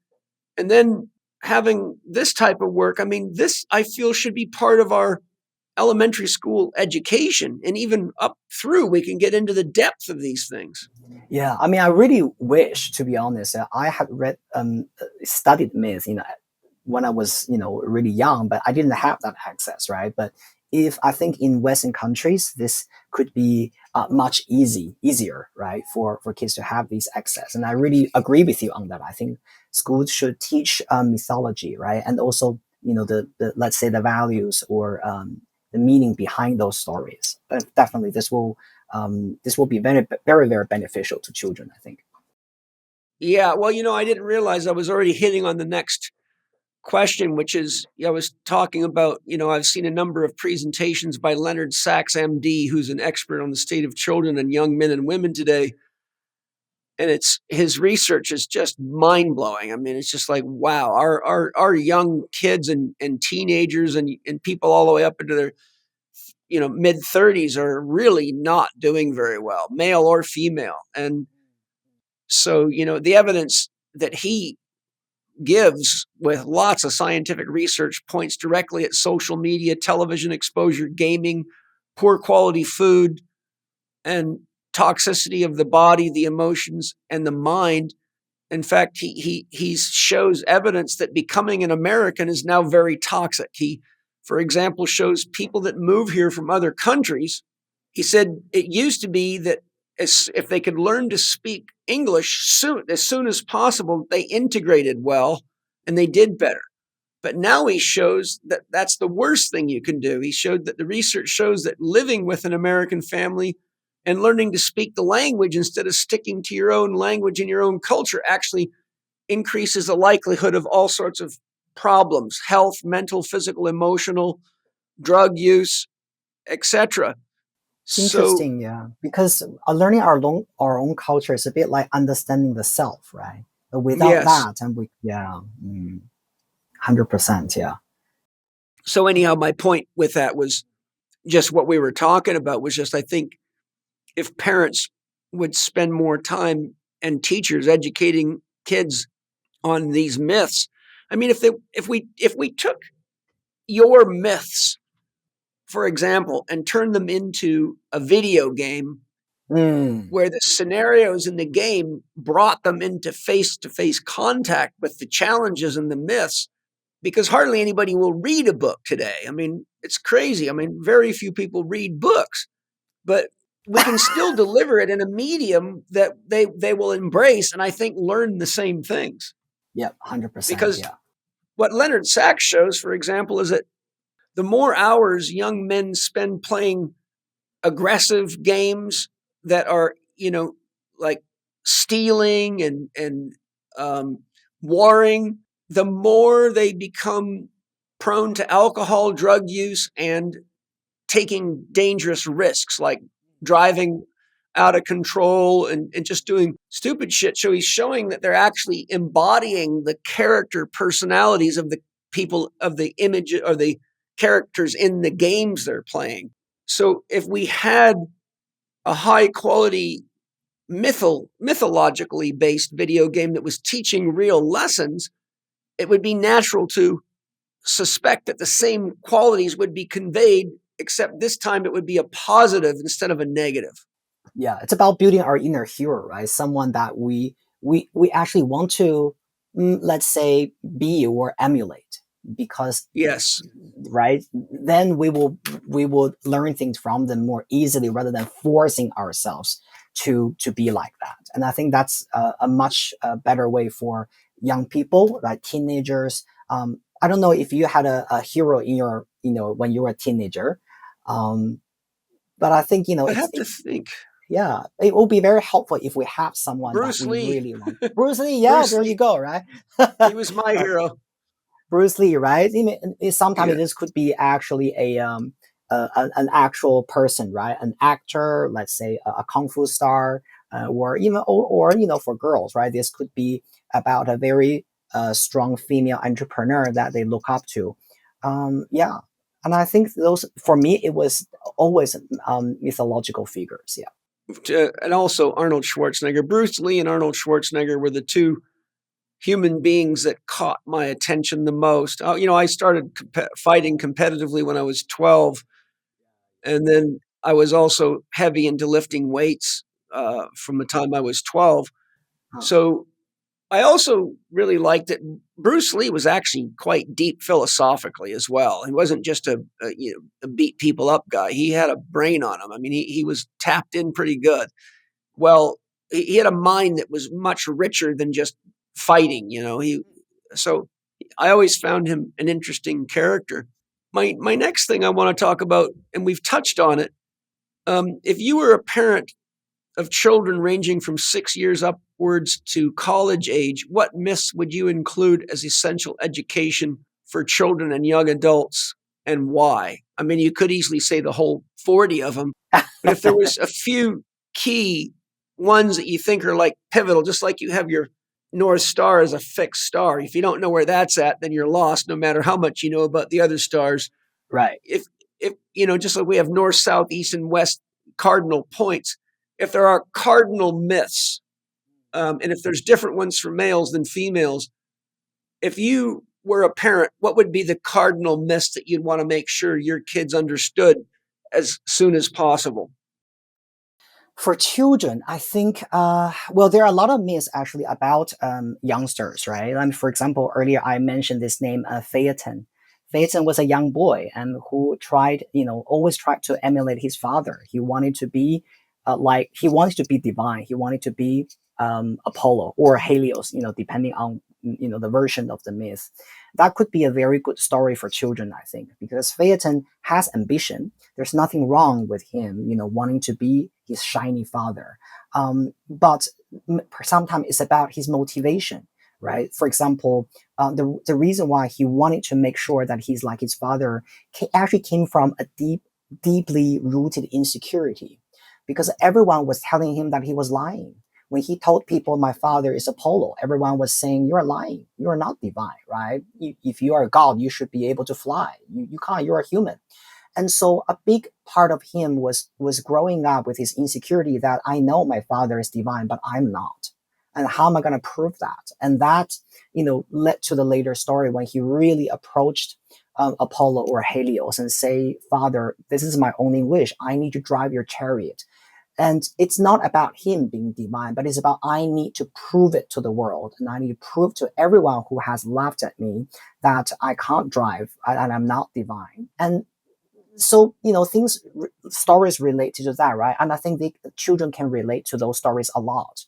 and then having this type of work, I mean, this I feel should be part of our elementary school education, and even up through we can get into the depth of these things. Yeah, I mean, I really wish, to be honest, I had studied myth, when I was, really young, but I didn't have that access, right? But if I think in Western countries, this could be much easier, right, for kids to have this access. And I really agree with you on that. I think schools should teach mythology, right, and also, the let's say the values or the meaning behind those stories. But definitely, this will be very, very, very beneficial to children, I think. Yeah, well, I didn't realize I was already hitting on the next question, which is, I was talking about, I've seen a number of presentations by Leonard Sachs, MD, who's an expert on the state of children and young men and women today. And his research is just mind blowing. I mean, it's just like, wow, our young kids and teenagers and people all the way up into their mid 30s are really not doing very well, male or female. And so the evidence that he gives with lots of scientific research points directly at social media, television exposure, gaming, poor quality food, and toxicity of the body, the emotions, and the mind. In fact, he shows evidence that becoming an American is now very toxic. He, for example, shows people that move here from other countries. He said it used to be that if they could learn to speak English as soon as possible, they integrated well and they did better. But now he shows that that's the worst thing you can do. He showed that the research shows that living with an American family and learning to speak the language instead of sticking to your own language and your own culture actually increases the likelihood of all sorts of problems: health, mental, physical, emotional, drug use, etc. Interesting, yeah. Because learning our own culture is a bit like understanding the self, right? But without Yes. that, and 100%, yeah. So anyhow, my point with that was just what we were talking about was just, I think if parents would spend more time and teachers educating kids on these myths. I mean, if we took your myths, for example, and turned them into a video game where the scenarios in the game brought them into face-to-face contact with the challenges and the myths, because hardly anybody will read a book today. I mean, it's crazy. I mean, very few people read books, but we can still deliver it in a medium that they will embrace and I think learn the same things. Yep, 100%. Because yeah. what Leonard Sachs shows, for example, is that the more hours young men spend playing aggressive games that are, like stealing and warring, the more they become prone to alcohol, drug use, and taking dangerous risks like driving out of control and just doing stupid shit. So he's showing that they're actually embodying the character personalities of the people, of the image or the characters in the games they're playing. So if we had a high quality mythologically based video game that was teaching real lessons, it would be natural to suspect that the same qualities would be conveyed, except this time it would be a positive instead of a negative. Yeah, it's about building our inner hero, right? Someone that we actually want to, let's say, be or emulate, because Yes, right, then we will learn things from them more easily rather than forcing ourselves to be like that. And I think that's a much better way for young people, like teenagers. I don't know if you had a hero in your, when you were a teenager, but I think I have to think. yeah, it will be very helpful if we have someone Bruce that we Lee. really want. Bruce Lee, yeah, Bruce there Lee. you go, right? He was my hero. Bruce Lee, right? Sometimes Yeah. this could be actually an actual person, right? An actor, let's say a kung fu star, or even or for girls, right? This could be about a very strong female entrepreneur that they look up to. Yeah, and I think those, for me, it was always mythological figures. Yeah. And also Arnold Schwarzenegger. Bruce Lee and Arnold Schwarzenegger were the two human beings that caught my attention the most. I started fighting competitively when I was 12. And then I was also heavy into lifting weights from the time I was 12. So I also really liked it. Bruce Lee was actually quite deep philosophically as well. He wasn't just a beat people up guy. He had a brain on him. I mean, he was tapped in pretty good. Well, he had a mind that was much richer than just fighting. So I always found him an interesting character. My next thing I want to talk about, and we've touched on it, if you were a parent of children ranging from 6 years upwards to college age, what myths would you include as essential education for children and young adults, and why? I mean, you could easily say the whole 40 of them, but if there was a few key ones that you think are like pivotal, just like you have your North Star as a fixed star. If you don't know where that's at, then you're lost, no matter how much you know about the other stars. Right. If just like we have north, south, east, and west cardinal points, if there are cardinal myths, and if there's different ones for males than females, if you were a parent, what would be the cardinal myths that you'd want to make sure your kids understood as soon as possible? For children, I think, well, there are a lot of myths actually about youngsters, right? For example, earlier I mentioned this name, Phaeton. Phaeton was a young boy and who tried, always tried to emulate his father. He wanted to be he wanted to be divine. He wanted to be Apollo or Helios, depending on, the version of the myth. That could be a very good story for children, I think, because Phaeton has ambition. There's nothing wrong with him, wanting to be his shiny father. But sometimes it's about his motivation, right? For example, the reason why he wanted to make sure that he's like his father actually came from a deeply rooted insecurity, because everyone was telling him that he was lying. When he told people my father is Apollo, everyone was saying, you're lying. You're not divine, right? If you are a god, you should be able to fly. You can't, you're a human. And so a big part of him was growing up with his insecurity that I know my father is divine, but I'm not. And how am I going to prove that? And that, led to the later story when he really approached Apollo or Helios and say, Father, this is my only wish. I need to drive your chariot. And it's not about him being divine, but it's about I need to prove it to the world. And I need to prove to everyone who has laughed at me that I can't drive and I'm not divine. And so, stories relate to that, right? And I think the children can relate to those stories a lot.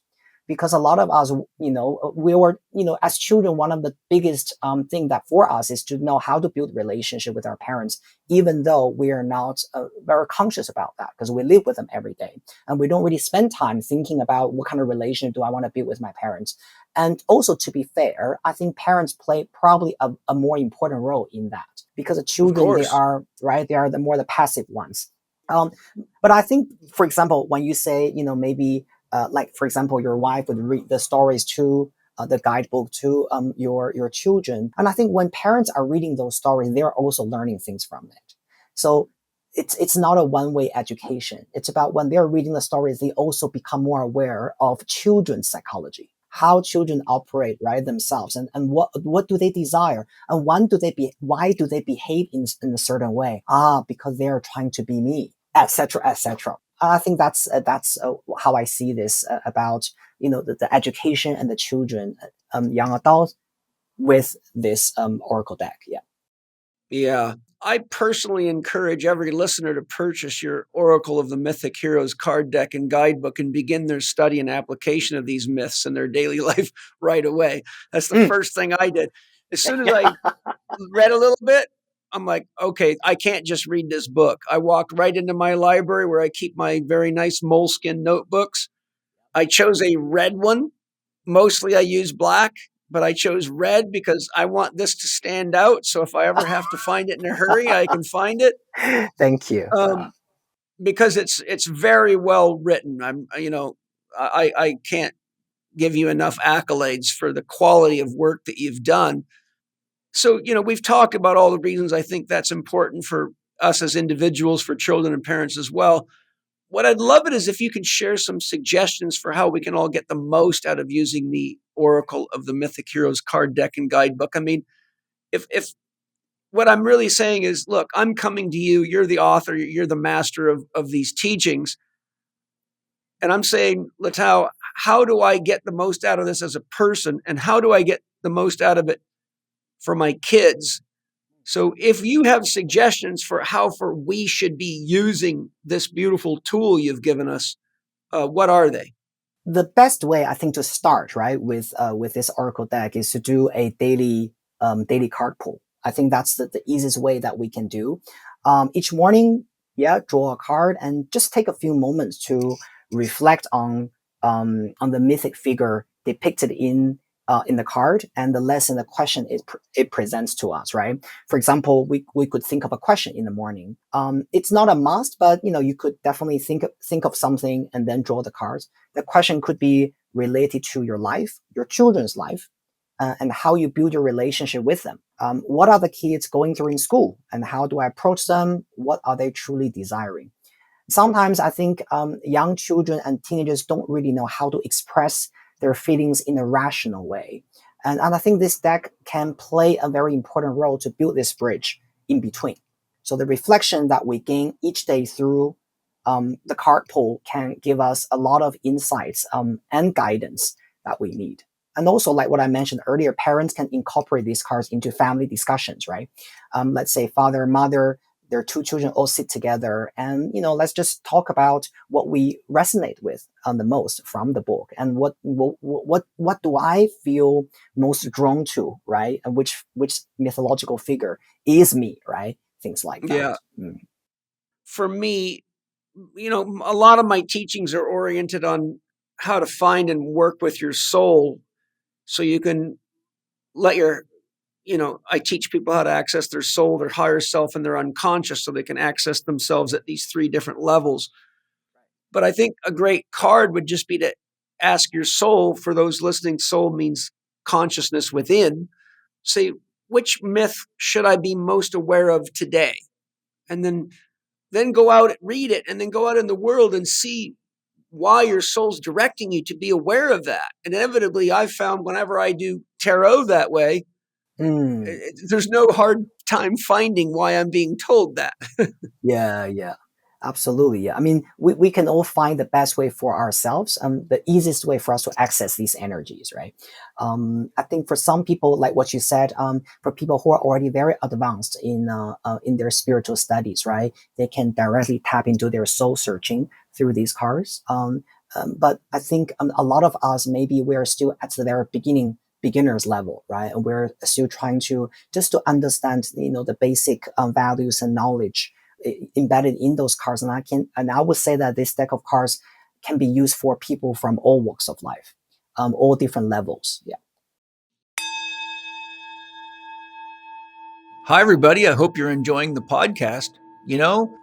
Because a lot of us, we were, as children, one of the biggest thing that for us is to know how to build relationship with our parents, even though we are not very conscious about that because we live with them every day. And we don't really spend time thinking about what kind of relationship do I want to build with my parents. And also, to be fair, I think parents play probably a more important role in that, because the children, they are the passive ones. But I think, for example, when you say, maybe like, for example, your wife would read the stories to the guidebook to your children. And I think when parents are reading those stories, they're also learning things from it. So it's not a one-way education. It's about when they're reading the stories, they also become more aware of children's psychology, how children operate, right, themselves, and what do they desire, and why do they behave in a certain way? Because they are trying to be me, etc., etc. I think that's how I see this about the education and the children, young adults with this oracle deck. Yeah. Yeah. I personally encourage every listener to purchase your Oracle of the Mythic Heroes card deck and guidebook and begin their study and application of these myths in their daily life right away. That's the first thing I did. As soon as I read a little bit, I'm like, okay, I can't just read this book. I walked right into my library where I keep my very nice moleskin notebooks. I chose a red one. Mostly I use black, but I chose red because I want this to stand out. So if I ever have to find it in a hurry, I can find it. Thank you. Because it's very well written. I can't give you enough accolades for the quality of work that you've done. So, we've talked about all the reasons I think that's important for us as individuals, for children and parents as well. What I'd love it is if you could share some suggestions for how we can all get the most out of using the Oracle of the Mythic Heroes card deck and guidebook. I mean, if what I'm really saying is, look, I'm coming to you, you're the author, you're the master of these teachings. And I'm saying, Letao, how do I get the most out of this as a person? And how do I get the most out of it for my kids? So if you have suggestions for how we should be using this beautiful tool you've given us, what are they? The best way, I think, to start, right, with this oracle deck is to do a daily card pull. I think that's the easiest way that we can do. Each morning, draw a card and just take a few moments to reflect on the mythic figure depicted in in the card and the less in the question it presents to us, right? For example, we could think of a question in the morning. It's not a must, but you could definitely think of something and then draw the cards. The question could be related to your life, your children's life, and how you build your relationship with them. What are the kids going through in school, and how do I approach them? What are they truly desiring? Sometimes I think young children and teenagers don't really know how to express their feelings in a rational way. And I think this deck can play a very important role to build this bridge in between. So the reflection that we gain each day through the card pull can give us a lot of insights and guidance that we need. And also, like what I mentioned earlier, parents can incorporate these cards into family discussions, right? Let's say father, mother, their two children all sit together and let's just talk about what we resonate with the most from the book, and what do I feel most drawn to, right? And which mythological figure is me, right? Things like that. Yeah. For me, a lot of my teachings are oriented on how to find and work with your soul, so you can let I teach people how to access their soul, their higher self, and their unconscious, so they can access themselves at these 3 different levels. But I think a great card would just be to ask your soul. For those listening, soul means consciousness within. Say, which myth should I be most aware of today? And then go out, read it, and then go out in the world and see why your soul's directing you to be aware of that. And inevitably, I've found whenever I do tarot that way, there's no hard time finding why I'm being told that. Yeah, absolutely. Yeah, I mean, we can all find the best way for ourselves, the easiest way for us to access these energies, right? I think for some people, like what you said, for people who are already very advanced in their spiritual studies, right, they can directly tap into their soul searching through these cards. But I think a lot of us, maybe we're still at the very beginner's level, right? And we're still trying to understand, the basic values and knowledge embedded in those cards. And I would say that this deck of cards can be used for people from all walks of life, all different levels. Yeah. Hi, everybody. I hope you're enjoying the podcast.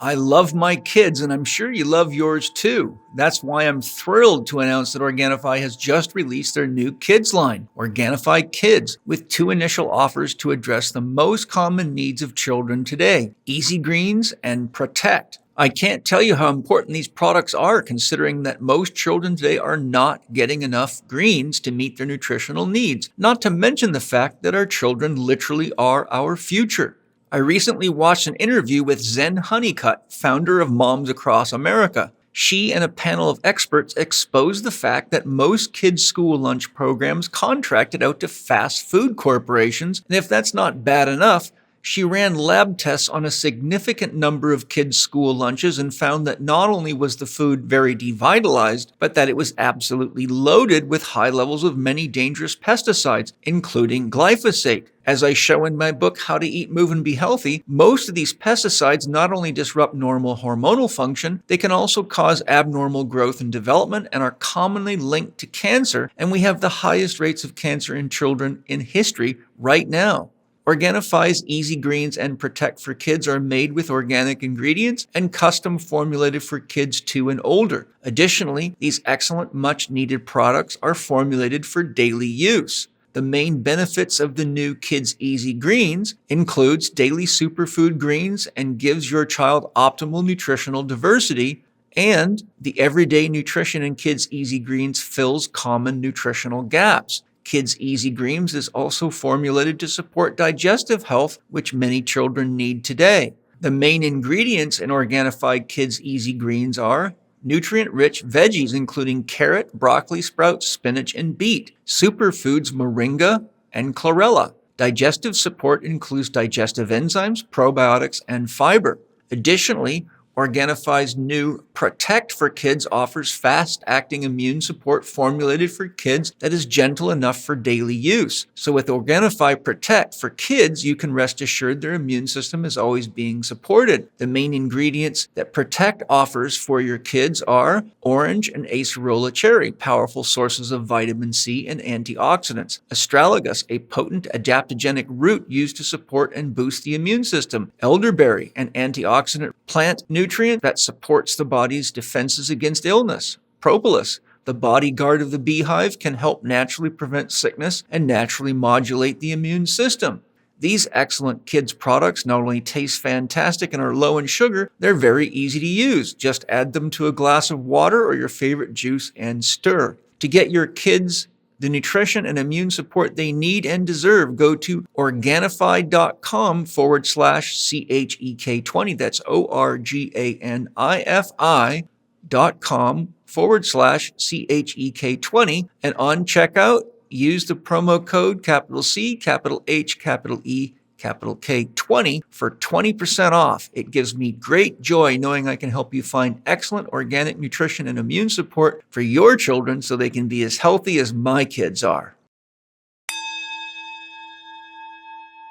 I love my kids, and I'm sure you love yours too. That's why I'm thrilled to announce that Organifi has just released their new kids line, Organifi Kids, with 2 initial offers to address the most common needs of children today, Easy Greens and Protect. I can't tell you how important these products are, considering that most children today are not getting enough greens to meet their nutritional needs, not to mention the fact that our children literally are our future. I recently watched an interview with Zen Honeycutt, founder of Moms Across America. She and a panel of experts exposed the fact that most kids' school lunch programs contracted out to fast food corporations, and if that's not bad enough, she ran lab tests on a significant number of kids' school lunches and found that not only was the food very devitalized, but that it was absolutely loaded with high levels of many dangerous pesticides, including glyphosate. As I show in my book, How to Eat, Move, and Be Healthy, most of these pesticides not only disrupt normal hormonal function, they can also cause abnormal growth and development and are commonly linked to cancer, and we have the highest rates of cancer in children in history right now. Organifi's Easy Greens and Protect for Kids are made with organic ingredients and custom formulated for kids 2 and older. Additionally, these excellent, much-needed products are formulated for daily use. The main benefits of the new Kids Easy Greens includes daily superfood greens and gives your child optimal nutritional diversity, and the Everyday Nutrition in Kids Easy Greens fills common nutritional gaps. Kids Easy Greens is also formulated to support digestive health, which many children need today. The main ingredients in Organifi Kids Easy Greens are nutrient-rich veggies including carrot, broccoli sprouts, spinach, and beet, superfoods moringa and chlorella. Digestive support includes digestive enzymes, probiotics, and fiber. Additionally, Organifi's new Protect for Kids offers fast-acting immune support formulated for kids that is gentle enough for daily use. So with Organifi Protect for Kids, you can rest assured their immune system is always being supported. The main ingredients that Protect offers for your kids are orange and acerola cherry, powerful sources of vitamin C and antioxidants. Astragalus, a potent adaptogenic root used to support and boost the immune system. Elderberry, an antioxidant plant nutrient that supports the body's defenses against illness. Propolis, the bodyguard of the beehive, can help naturally prevent sickness and naturally modulate the immune system. These excellent kids' products not only taste fantastic and are low in sugar, they're very easy to use. Just add them to a glass of water or your favorite juice and stir. To get your kids the nutrition and immune support they need and deserve, go to Organifi.com/CHEK20. That's ORGANIFI.com/CHEK20. And on checkout, use the promo code capital C, capital H, capital E, capital K20 for 20% off. It gives me great joy knowing I can help you find excellent organic nutrition and immune support for your children so they can be as healthy as my kids are.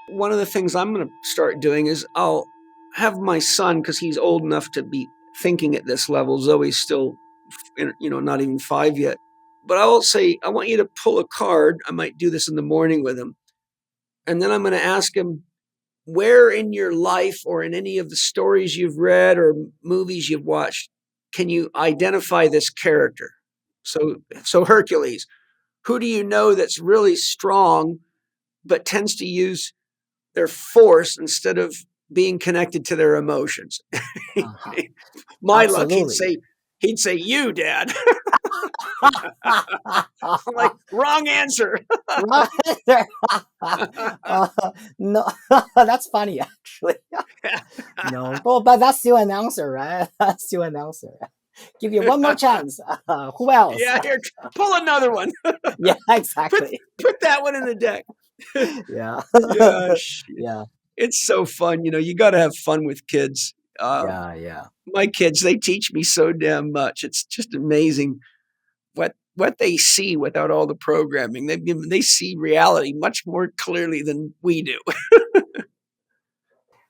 One of the things I'm going to start doing is I'll have my son, because he's old enough to be thinking at this level. Zoe's still, not even 5 yet. But I'll say, I want you to pull a card. I might do this in the morning with him. And then I'm going to ask him, where in your life or in any of the stories you've read or movies you've watched, can you identify this character? So Hercules, who do you know that's really strong, but tends to use their force instead of being connected to their emotions? Uh-huh. My Absolutely. luck, he'd say you, Dad. I'm like, wrong answer. No, that's funny actually. No, but that's still an answer, right? That's still an answer. Give you one more chance. Who else? Yeah, here, pull another one. Yeah, exactly. Put that one in the deck. Yeah. Yeah. It's so fun. You got to have fun with kids. Yeah. My kids, they teach me so damn much. It's just amazing what they see without all the programming. They see reality much more clearly than we do.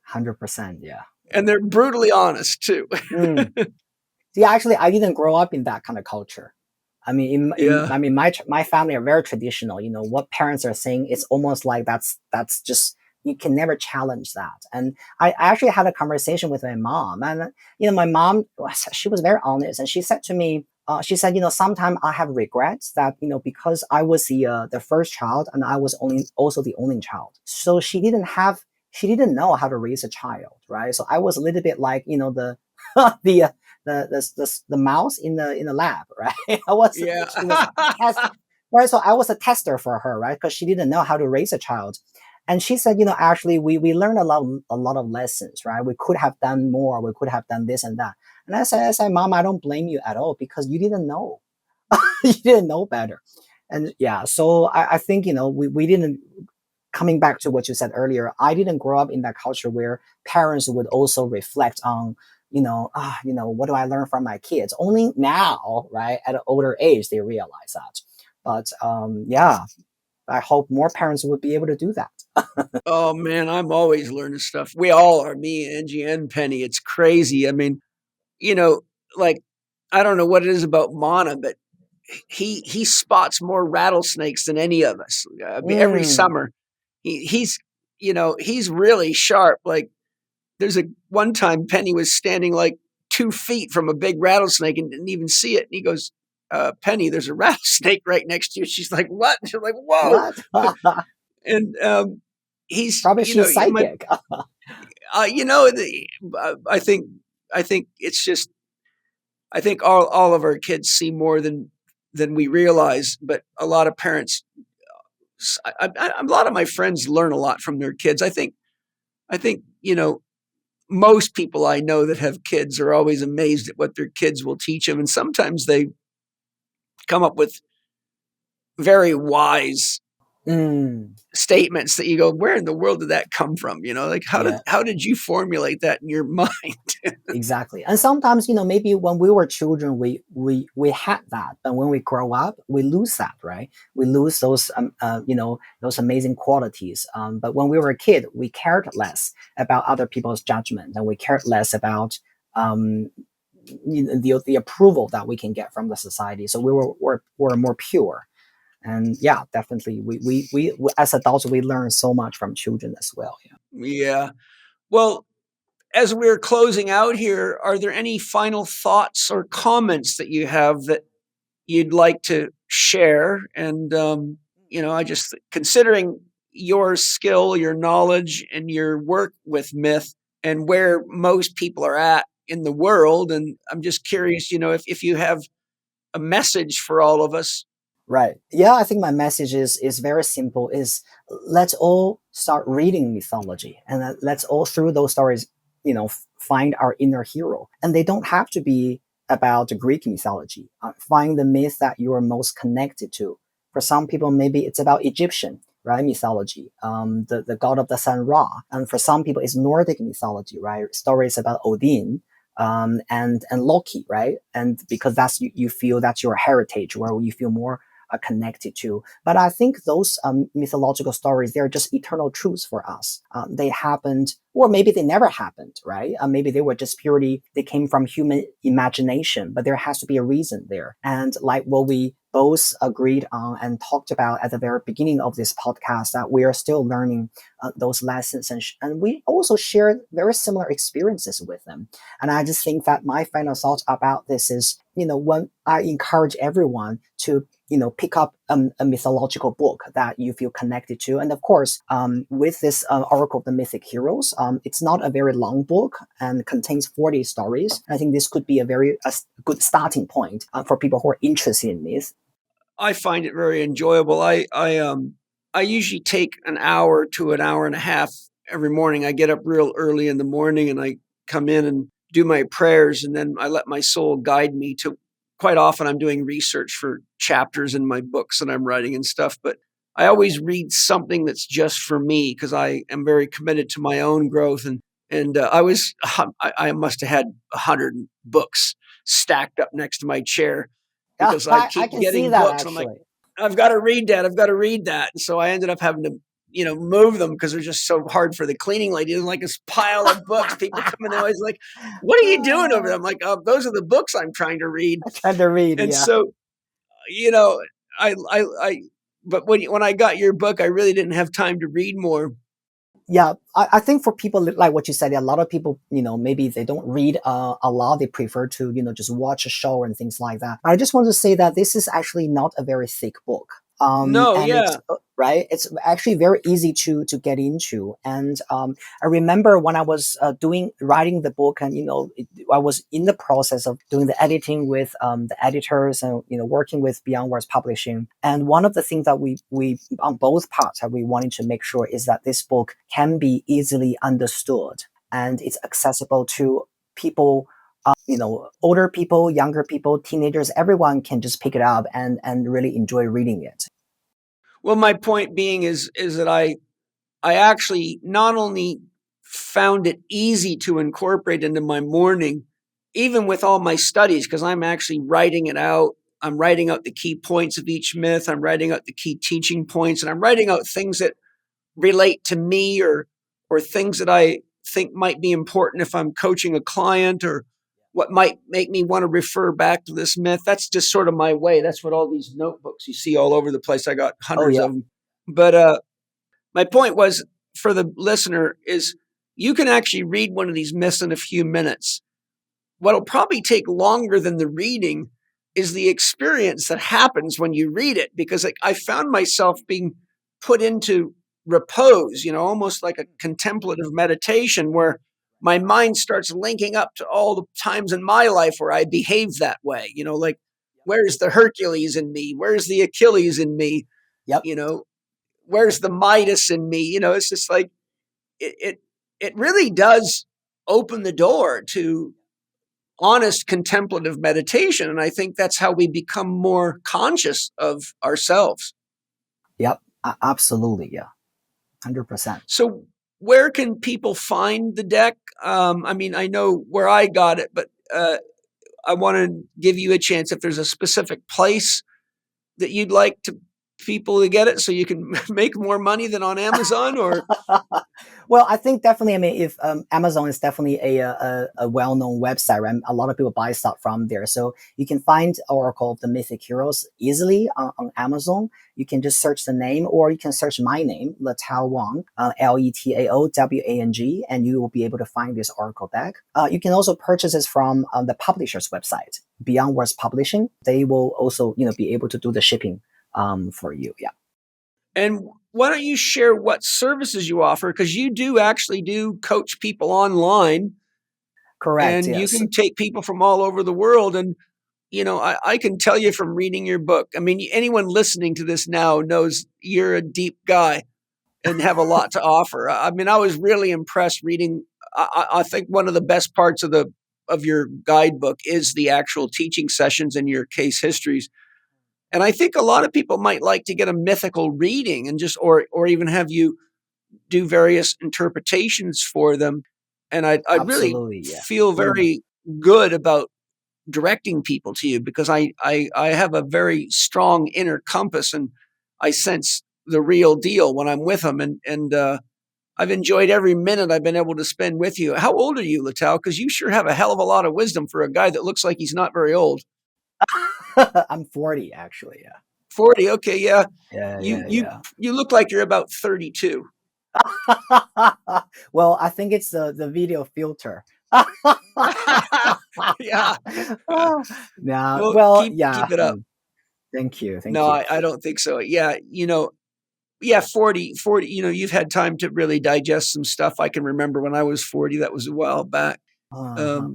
100%. Yeah. And they're brutally honest too. See, actually, I didn't grow up in that kind of culture. I mean, my family are very traditional. What parents are saying, it's almost like that's just, you can never challenge that. And I actually had a conversation with my mom, and my mom, she was very honest, and she said to me, sometimes I have regrets that because I was the first child and I was also the only child, so she didn't know how to raise a child, right? So I was a little bit like the the mouse in the lab, right? I was, right? So I was a tester for her, right? Because she didn't know how to raise a child. And she said, actually, we learned a lot of lessons, right? We could have done more. We could have done this and that. And I said, Mom, I don't blame you at all because you didn't know. You didn't know better. And yeah, so I think, we didn't, coming back to what you said earlier, I didn't grow up in that culture where parents would also reflect on, what do I learn from my kids? Only now, right, at an older age, they realize that. But I hope more parents would be able to do that. Oh man, I'm always learning stuff. We all are, me, Angie, and Penny. It's crazy. I mean, like, I don't know what it is about Mana, but he spots more rattlesnakes than any of us. I mean, every summer, he's really sharp. Like, there's one time Penny was standing like 2 feet from a big rattlesnake and didn't even see it. And he goes, Penny, there's a rattlesnake right next to you. She's like, what? And she's like, whoa. And he's probably she's psychic. I think it's just, I think all of our kids see more than we realize, but a lot of parents, a lot of my friends learn a lot from their kids. I think most people I know that have kids are always amazed at what their kids will teach them, and sometimes they come up with very wise statements that you go, where in the world did that come from? Like Yeah. how did you formulate that in your mind? Exactly. And sometimes, maybe when we were children, we had that, but when we grow up, we lose that, right? We lose those, those amazing qualities. But when we were a kid, we cared less about other people's judgment, and we cared less about um, the approval that we can get from the society. So were more pure. And yeah, definitely, we as adults we learn so much from children as well. Yeah. Yeah. Well, as we're closing out here, are there any final thoughts or comments that you have that you'd like to share? And, I just, considering your skill, your knowledge, and your work with myth and where most people are at in the world, and I'm just curious, if you have a message for all of us. Right. Yeah, I think my message is very simple. Is let's all start reading mythology, and let's all through those stories, find our inner hero. And they don't have to be about the Greek mythology. Find the myth that you are most connected to. For some people, maybe it's about Egyptian, right, mythology, the god of the sun Ra. And for some people, it's Nordic mythology, right, stories about Odin, and Loki, right? And because that's you feel that's your heritage, where you feel more connected to. But I think those mythological stories, they're just eternal truths for us. They happened, or maybe they never happened, right? Maybe they were just purely, they came from human imagination, but there has to be a reason there. And like what we both agreed on and talked about at the very beginning of this podcast, that we are still learning those lessons, and we also share very similar experiences with them. And I just think that my final thought about this is, when I encourage everyone to, pick up a mythological book that you feel connected to. And of course, with this Oracle of the Mythic Heroes, it's not a very long book and contains 40 stories. I think this could be a good starting point for people who are interested in myth. I find it very enjoyable. I usually take an hour to an hour and a half every morning. I get up real early in the morning and I come in and do my prayers, and then I let my soul guide me to. Quite often I'm doing research for chapters in my books that I'm writing and stuff, but I always read something that's just for me because I am very committed to my own growth. And I must have had 100 books stacked up next to my chair Yeah, because I I keep can see getting that books. I'm like, actually. I've got to read that. I've got to read that. And so I ended up having to, move them because they're just so hard for the cleaning lady. There's like this pile of books. People come in, they're always like, what are you doing over there? I'm like, oh, those are the books I'm trying to read. I tried to read, And yeah. so, you know, but when I got your book, I really didn't have time to read more. Yeah, I think for people like what you said, a lot of people, maybe they don't read a lot. They prefer to, just watch a show and things like that. I just want to say that this is actually not a very thick book. No, And yeah. it's right. It's actually very easy to get into. And I remember when I was writing the book, and I was in the process of doing the editing with the editors, and working with Beyond Words Publishing. And one of the things that we on both parts that we wanted to make sure is that this book can be easily understood and it's accessible to people. Older people, younger people, teenagers, everyone can just pick it up and really enjoy reading it. Well, my point being is that I actually not only found it easy to incorporate into my morning, even with all my studies, because I'm actually writing it out. I'm writing out the key points of each myth. I'm writing out the key teaching points, and I'm writing out things that relate to me or things that I think might be important if I'm coaching a client, or what might make me want to refer back to this myth. That's just sort of my way. That's what all these notebooks you see all over the place. I got Oh hundreds yeah. of them. But my point was, for the listener, is you can actually read one of these myths in a few minutes. What'll probably take longer than the reading is the experience that happens when you read it, because I found myself being put into repose, almost like a contemplative meditation, where my mind starts linking up to all the times in my life where I behave that way. Like, where's the Hercules in me? Where's the Achilles in me? Yep. You know, where's the Midas in me? It's just like it really does open the door to honest contemplative meditation. And I think that's how we become more conscious of ourselves. Yep. Absolutely, yeah, 100%. So where can people find the deck? I mean, I know where I got it, but I want to give you a chance if there's a specific place that you'd like to people to get it so you can make more money than on Amazon or Well, I think definitely. I mean, if Amazon is definitely a well-known website, right? A lot of people buy stuff from there, so you can find Oracle of the Mythic Heroes easily on Amazon. You can just search the name, or you can search my name, Letao Wang, Letaowang, and you will be able to find this Oracle deck. You can also purchase this from the publisher's website, Beyond Words Publishing. They will also, be able to do the shipping for you. Yeah. And why don't you share what services you offer? Because you do actually do coach people online Correct. and you Yes. can take people from all over the world. And, I can tell you from reading your book, I mean, anyone listening to this now knows you're a deep guy and have a lot to offer. I mean, I was really impressed reading. I think one of the best parts of your guidebook is the actual teaching sessions and your case histories. And I think a lot of people might like to get a mythical reading and just or even have you do various interpretations for them. And I really Absolutely. Yeah. feel very good about directing people to you because I have a very strong inner compass and I sense the real deal when I'm with them. And I've enjoyed every minute I've been able to spend with you. How old are you, Letao? Because you sure have a hell of a lot of wisdom for a guy that looks like he's not very old. I'm 40 actually. Yeah. 40. Okay. Yeah. Yeah. You, Yeah. you, Yeah. you look like you're about 32. Well, I think it's the video filter. Yeah. No, Well, well, keep yeah. it up. Thank you. No, Thank you. I don't think so. Yeah. Yeah, 40, you've had time to really digest some stuff. I can remember when I was 40, that was a while back. Um,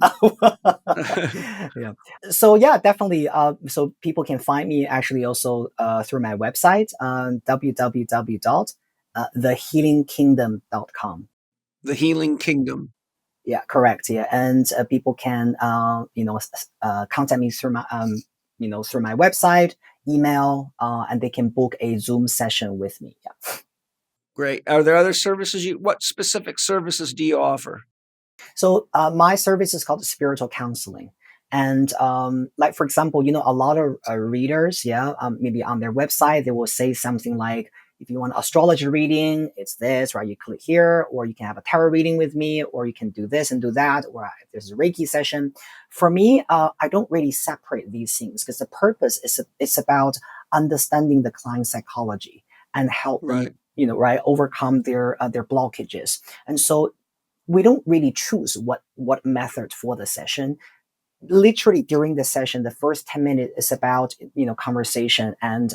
Yeah. So yeah, definitely. So people can find me actually also through my website, www.thehealingkingdom.com. the Healing Kingdom. Yeah, correct. Yeah, and people can contact me through my through my website, email, and they can book a Zoom session with me. Yeah. Great. Are there other services what specific services do you offer? So my service is called spiritual counseling. And like, for example, a lot of readers, yeah, maybe on their website, they will say something like, if you want astrology reading, it's this, right? You click here, or you can have a tarot reading with me, or you can do this and do that, or if there's a Reiki session. For me, I don't really separate these things because the purpose is it's about understanding the client's psychology and help them, Right. right, overcome their blockages. And so we don't really choose what method for the session. Literally during the session, the first 10 minutes is about conversation and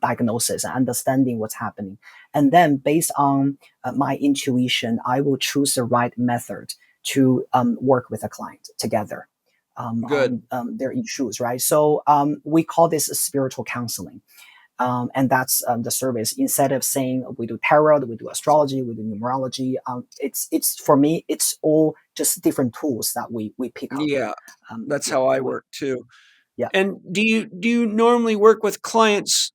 diagnosis and understanding what's happening, and then based on my intuition, I will choose the right method to work with a client together Good. on their issues, right? So we call this spiritual counseling. And that's the service. Instead of saying we do tarot, we do astrology, we do numerology, it's for me, it's all just different tools that we pick up. Yeah. That's how I work too. Yeah. And do you normally work with clients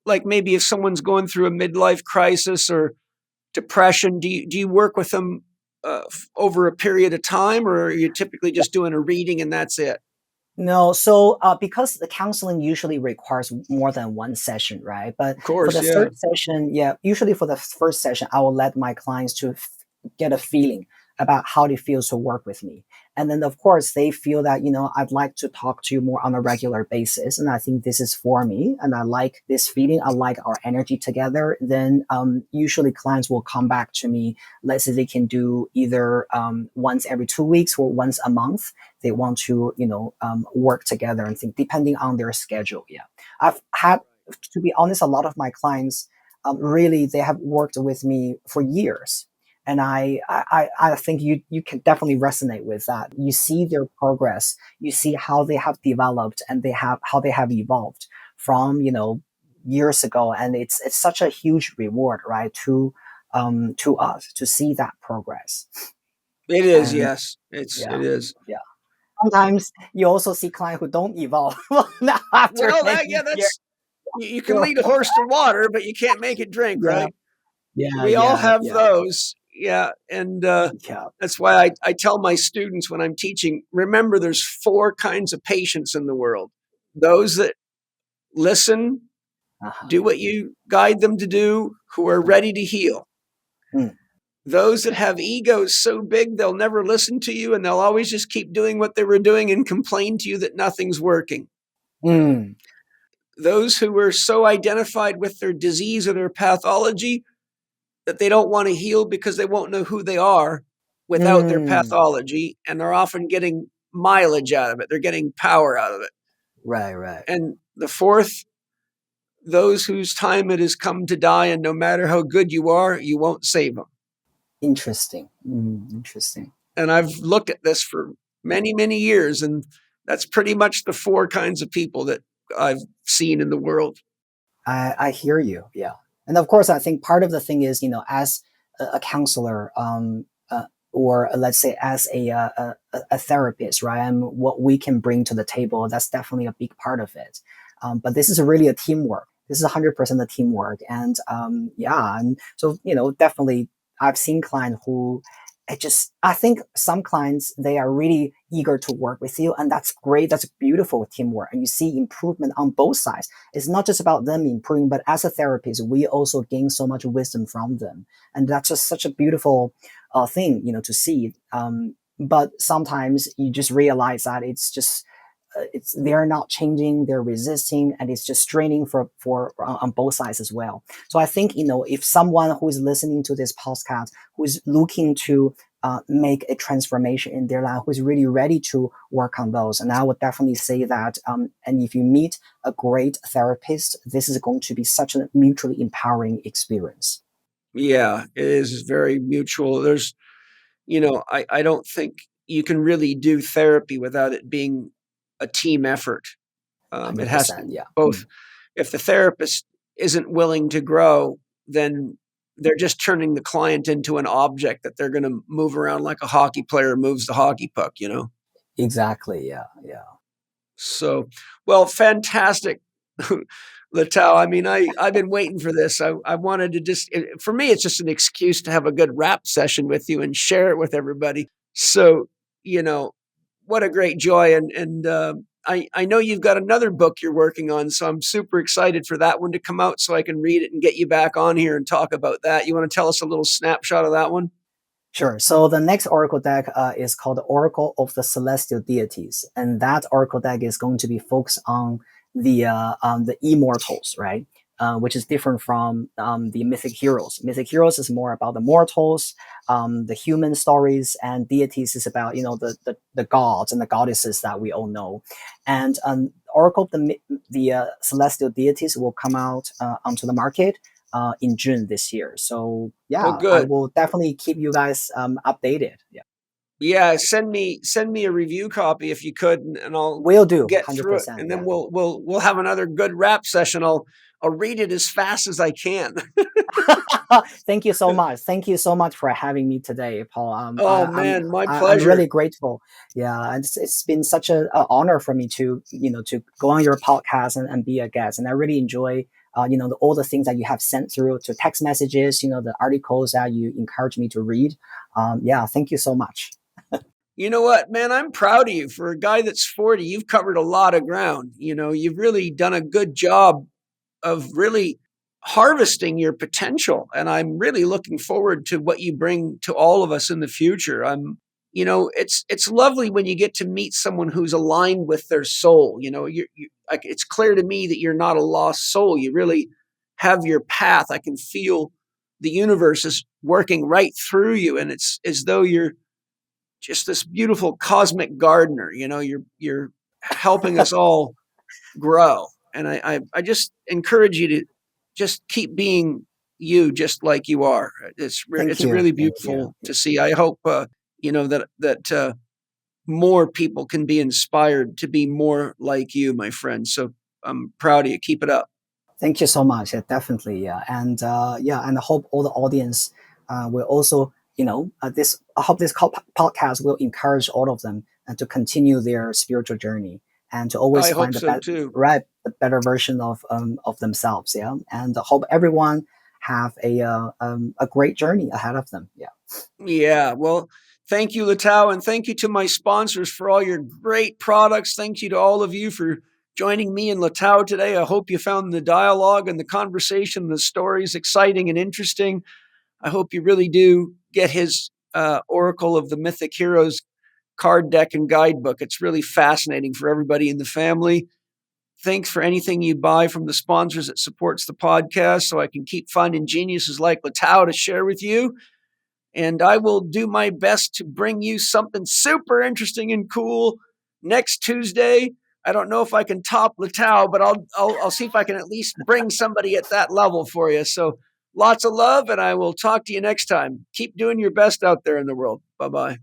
like maybe if someone's going through a midlife crisis or depression, do you work with them over a period of time, or are you typically just doing a reading and that's it? No, so because the counseling usually requires more than one session, right? But Of for course, the yeah. third session, yeah, usually for the first session, I will let my clients to get a feeling about how it feels to work with me. And then, of course, they feel that, I'd like to talk to you more on a regular basis. And I think this is for me. And I like this feeling. I like our energy together. Then usually clients will come back to me. Let's say they can do either once every 2 weeks or once a month. They want to, work together and think depending on their schedule. Yeah. I've had, to be honest, a lot of my clients really, they have worked with me for years. And I think you can definitely resonate with that. You see their progress, you see how they have developed and how they have evolved from, years ago. And it's such a huge reward, right? To us to see that progress. It is, And yes. It yeah, is. yeah. Sometimes you also see clients who don't evolve after Well, many yeah, years. You can lead a horse to water, but you can't make it drink, Yeah, right? yeah, We all yeah, have yeah, those. Yeah. And yeah. that's why I tell my students when I'm teaching, remember there's 4 kinds of patients in the world. Those that listen, Uh-huh. do what you guide them to do, who are ready to heal. Mm, Those that have egos so big they'll never listen to you and they'll always just keep doing what they were doing and complain to you that nothing's working. mm, Those who are so identified with their disease or their pathology that they don't want to heal because they won't know who they are without their mm. pathology, and they're often getting mileage out of it. They're getting power out of it. Right, right. And the fourth, those whose time it has come to die, and no matter how good you are, you won't save them. Interesting. Interesting. And I've looked at this for many, many years, and that's pretty much the 4 kinds of people that I've seen in the world. I hear you. Yeah. And of course, I think part of the thing is, as a counselor, or let's say as a therapist, right? And what we can bring to the table, that's definitely a big part of it. But this is really a teamwork. This is 100% a teamwork. And yeah, and so, definitely I've seen clients who I think some clients, they are really eager to work with you, and that's great. That's beautiful teamwork. And you see improvement on both sides. It's not just about them improving, but as a therapist, we also gain so much wisdom from them. And that's just such a beautiful thing, to see. But sometimes you just realize that they're not changing, they're resisting, and it's just straining for on both sides as well. So I think, if someone who is listening to this podcast, who is looking to make a transformation in their life, who is really ready to work on those, and I would definitely say that, and if you meet a great therapist, this is going to be such a mutually empowering experience. Yeah, it is very mutual. There's, I don't think you can really do therapy without it being a team effort. It has to 100%. Yeah. both. If the therapist isn't willing to grow, then they're just turning the client into an object that they're going to move around like a hockey player moves the hockey puck. Exactly. Yeah. Yeah. So, well, fantastic, Letao. I mean, I've been waiting for this. I wanted to for me, it's just an excuse to have a good rap session with you and share it with everybody. So, you know, what a great joy. I know you've got another book you're working on, so I'm super excited for that one to come out so I can read it and get you back on here and talk about that. You want to tell us a little snapshot of that one? Sure. So the next oracle deck is called the Oracle of the Celestial Deities, and that oracle deck is going to be focused on the immortals, right? Which is different from the mythic heroes. Mythic heroes is more about the mortals, the human stories, and deities is about the gods and the goddesses that we all know. And Oracle of the Celestial Deities will come out onto the market in June this year. So Oh, yeah, I good. will definitely keep you guys updated. Yeah, Yeah, send me a review copy if you could, and I'll will do. get through it, 100%. and then Yeah. we'll have another good rap session. I'll read it as fast as I can. Thank you so much. Thank you so much for having me today, Paul. Oh man, my I'm really pleasure. grateful. Yeah, and it's been such a honor for me to to go on your podcast and be a guest. And I really enjoy all the things that you have sent through to text messages. The articles that you encourage me to read. Yeah, thank you so much. You know what, man? I'm proud of you. For a guy that's 40, you've covered a lot of ground. You've really done a good job of really harvesting your potential. And I'm really looking forward to what you bring to all of us in the future. It's lovely when you get to meet someone who's aligned with their soul. Like, it's clear to me that you're not a lost soul. You really have your path. I can feel the universe is working right through you. And it's as though you're just this beautiful cosmic gardener. You're helping us all grow. And I just encourage you to just keep being you, just like you are. Thank It's you. really Thank you. beautiful to see. I hope that more people can be inspired to be more like you, my friend. So I'm proud of you. Keep it up. Thank you so much. Yeah, definitely. Yeah, and yeah, and I hope all the audience will also, this. I hope this podcast will encourage all of them and to continue their spiritual journey and to always I hope find the so best, too. right, the better version of themselves. Yeah, and hope everyone have a great journey ahead of them. Yeah. Yeah, well, thank you, Letao, and thank you to my sponsors for all your great products. Thank you to all of you for joining me and Letao today. I hope you found the dialogue and the conversation, the stories exciting and interesting. I hope you really do get his Oracle of the Mythic Heroes card deck and guidebook. It's really fascinating for everybody in the family. Thanks for anything you buy from the sponsors that supports the podcast so I can keep finding geniuses like Letao to share with you. And I will do my best to bring you something super interesting and cool next Tuesday. I don't know if I can top Letao, but I'll see if I can at least bring somebody at that level for you. So lots of love, and I will talk to you next time. Keep doing your best out there in the world. Bye-bye.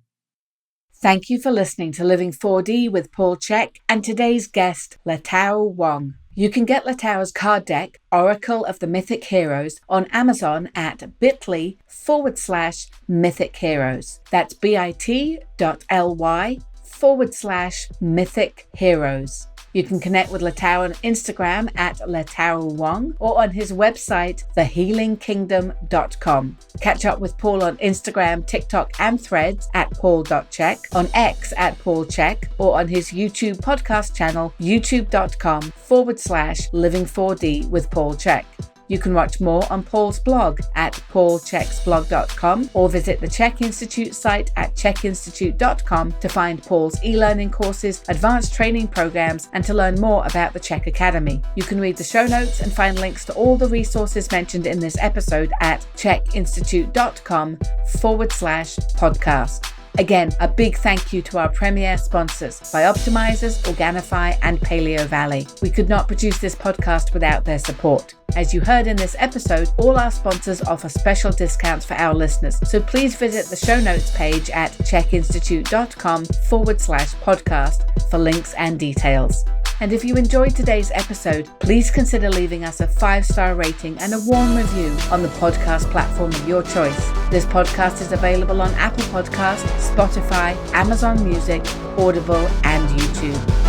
Thank you for listening to Living 4D with Paul Chek and today's guest, Letao Wang. You can get Letao's card deck, Oracle of the Mythic Heroes, on Amazon at bit.ly/mythic heroes. That's bit.ly/mythic heroes. You can connect with Letao on Instagram at Letao Wang or on his website, thehealingkingdom.com. Catch up with Paul on Instagram, TikTok, and Threads at paul.chek, on X at Paul Chek, or on his YouTube podcast channel, youtube.com/living4D with Paul Chek. You can watch more on Paul's blog at paulcheksblog.com or visit the Chek Institute site at chekinstitute.com to find Paul's e-learning courses, advanced training programs, and to learn more about the Chek Academy. You can read the show notes and find links to all the resources mentioned in this episode at chekinstitute.com/podcast. Again, a big thank you to our premier sponsors, Bioptimizers, Organifi, and Paleo Valley. We could not produce this podcast without their support. As you heard in this episode, all our sponsors offer special discounts for our listeners, so please visit the show notes page at chekinstitute.com/podcast for links and details. And if you enjoyed today's episode, please consider leaving us a 5-star rating and a warm review on the podcast platform of your choice. This podcast is available on Apple Podcasts, Spotify, Amazon Music, Audible, and YouTube.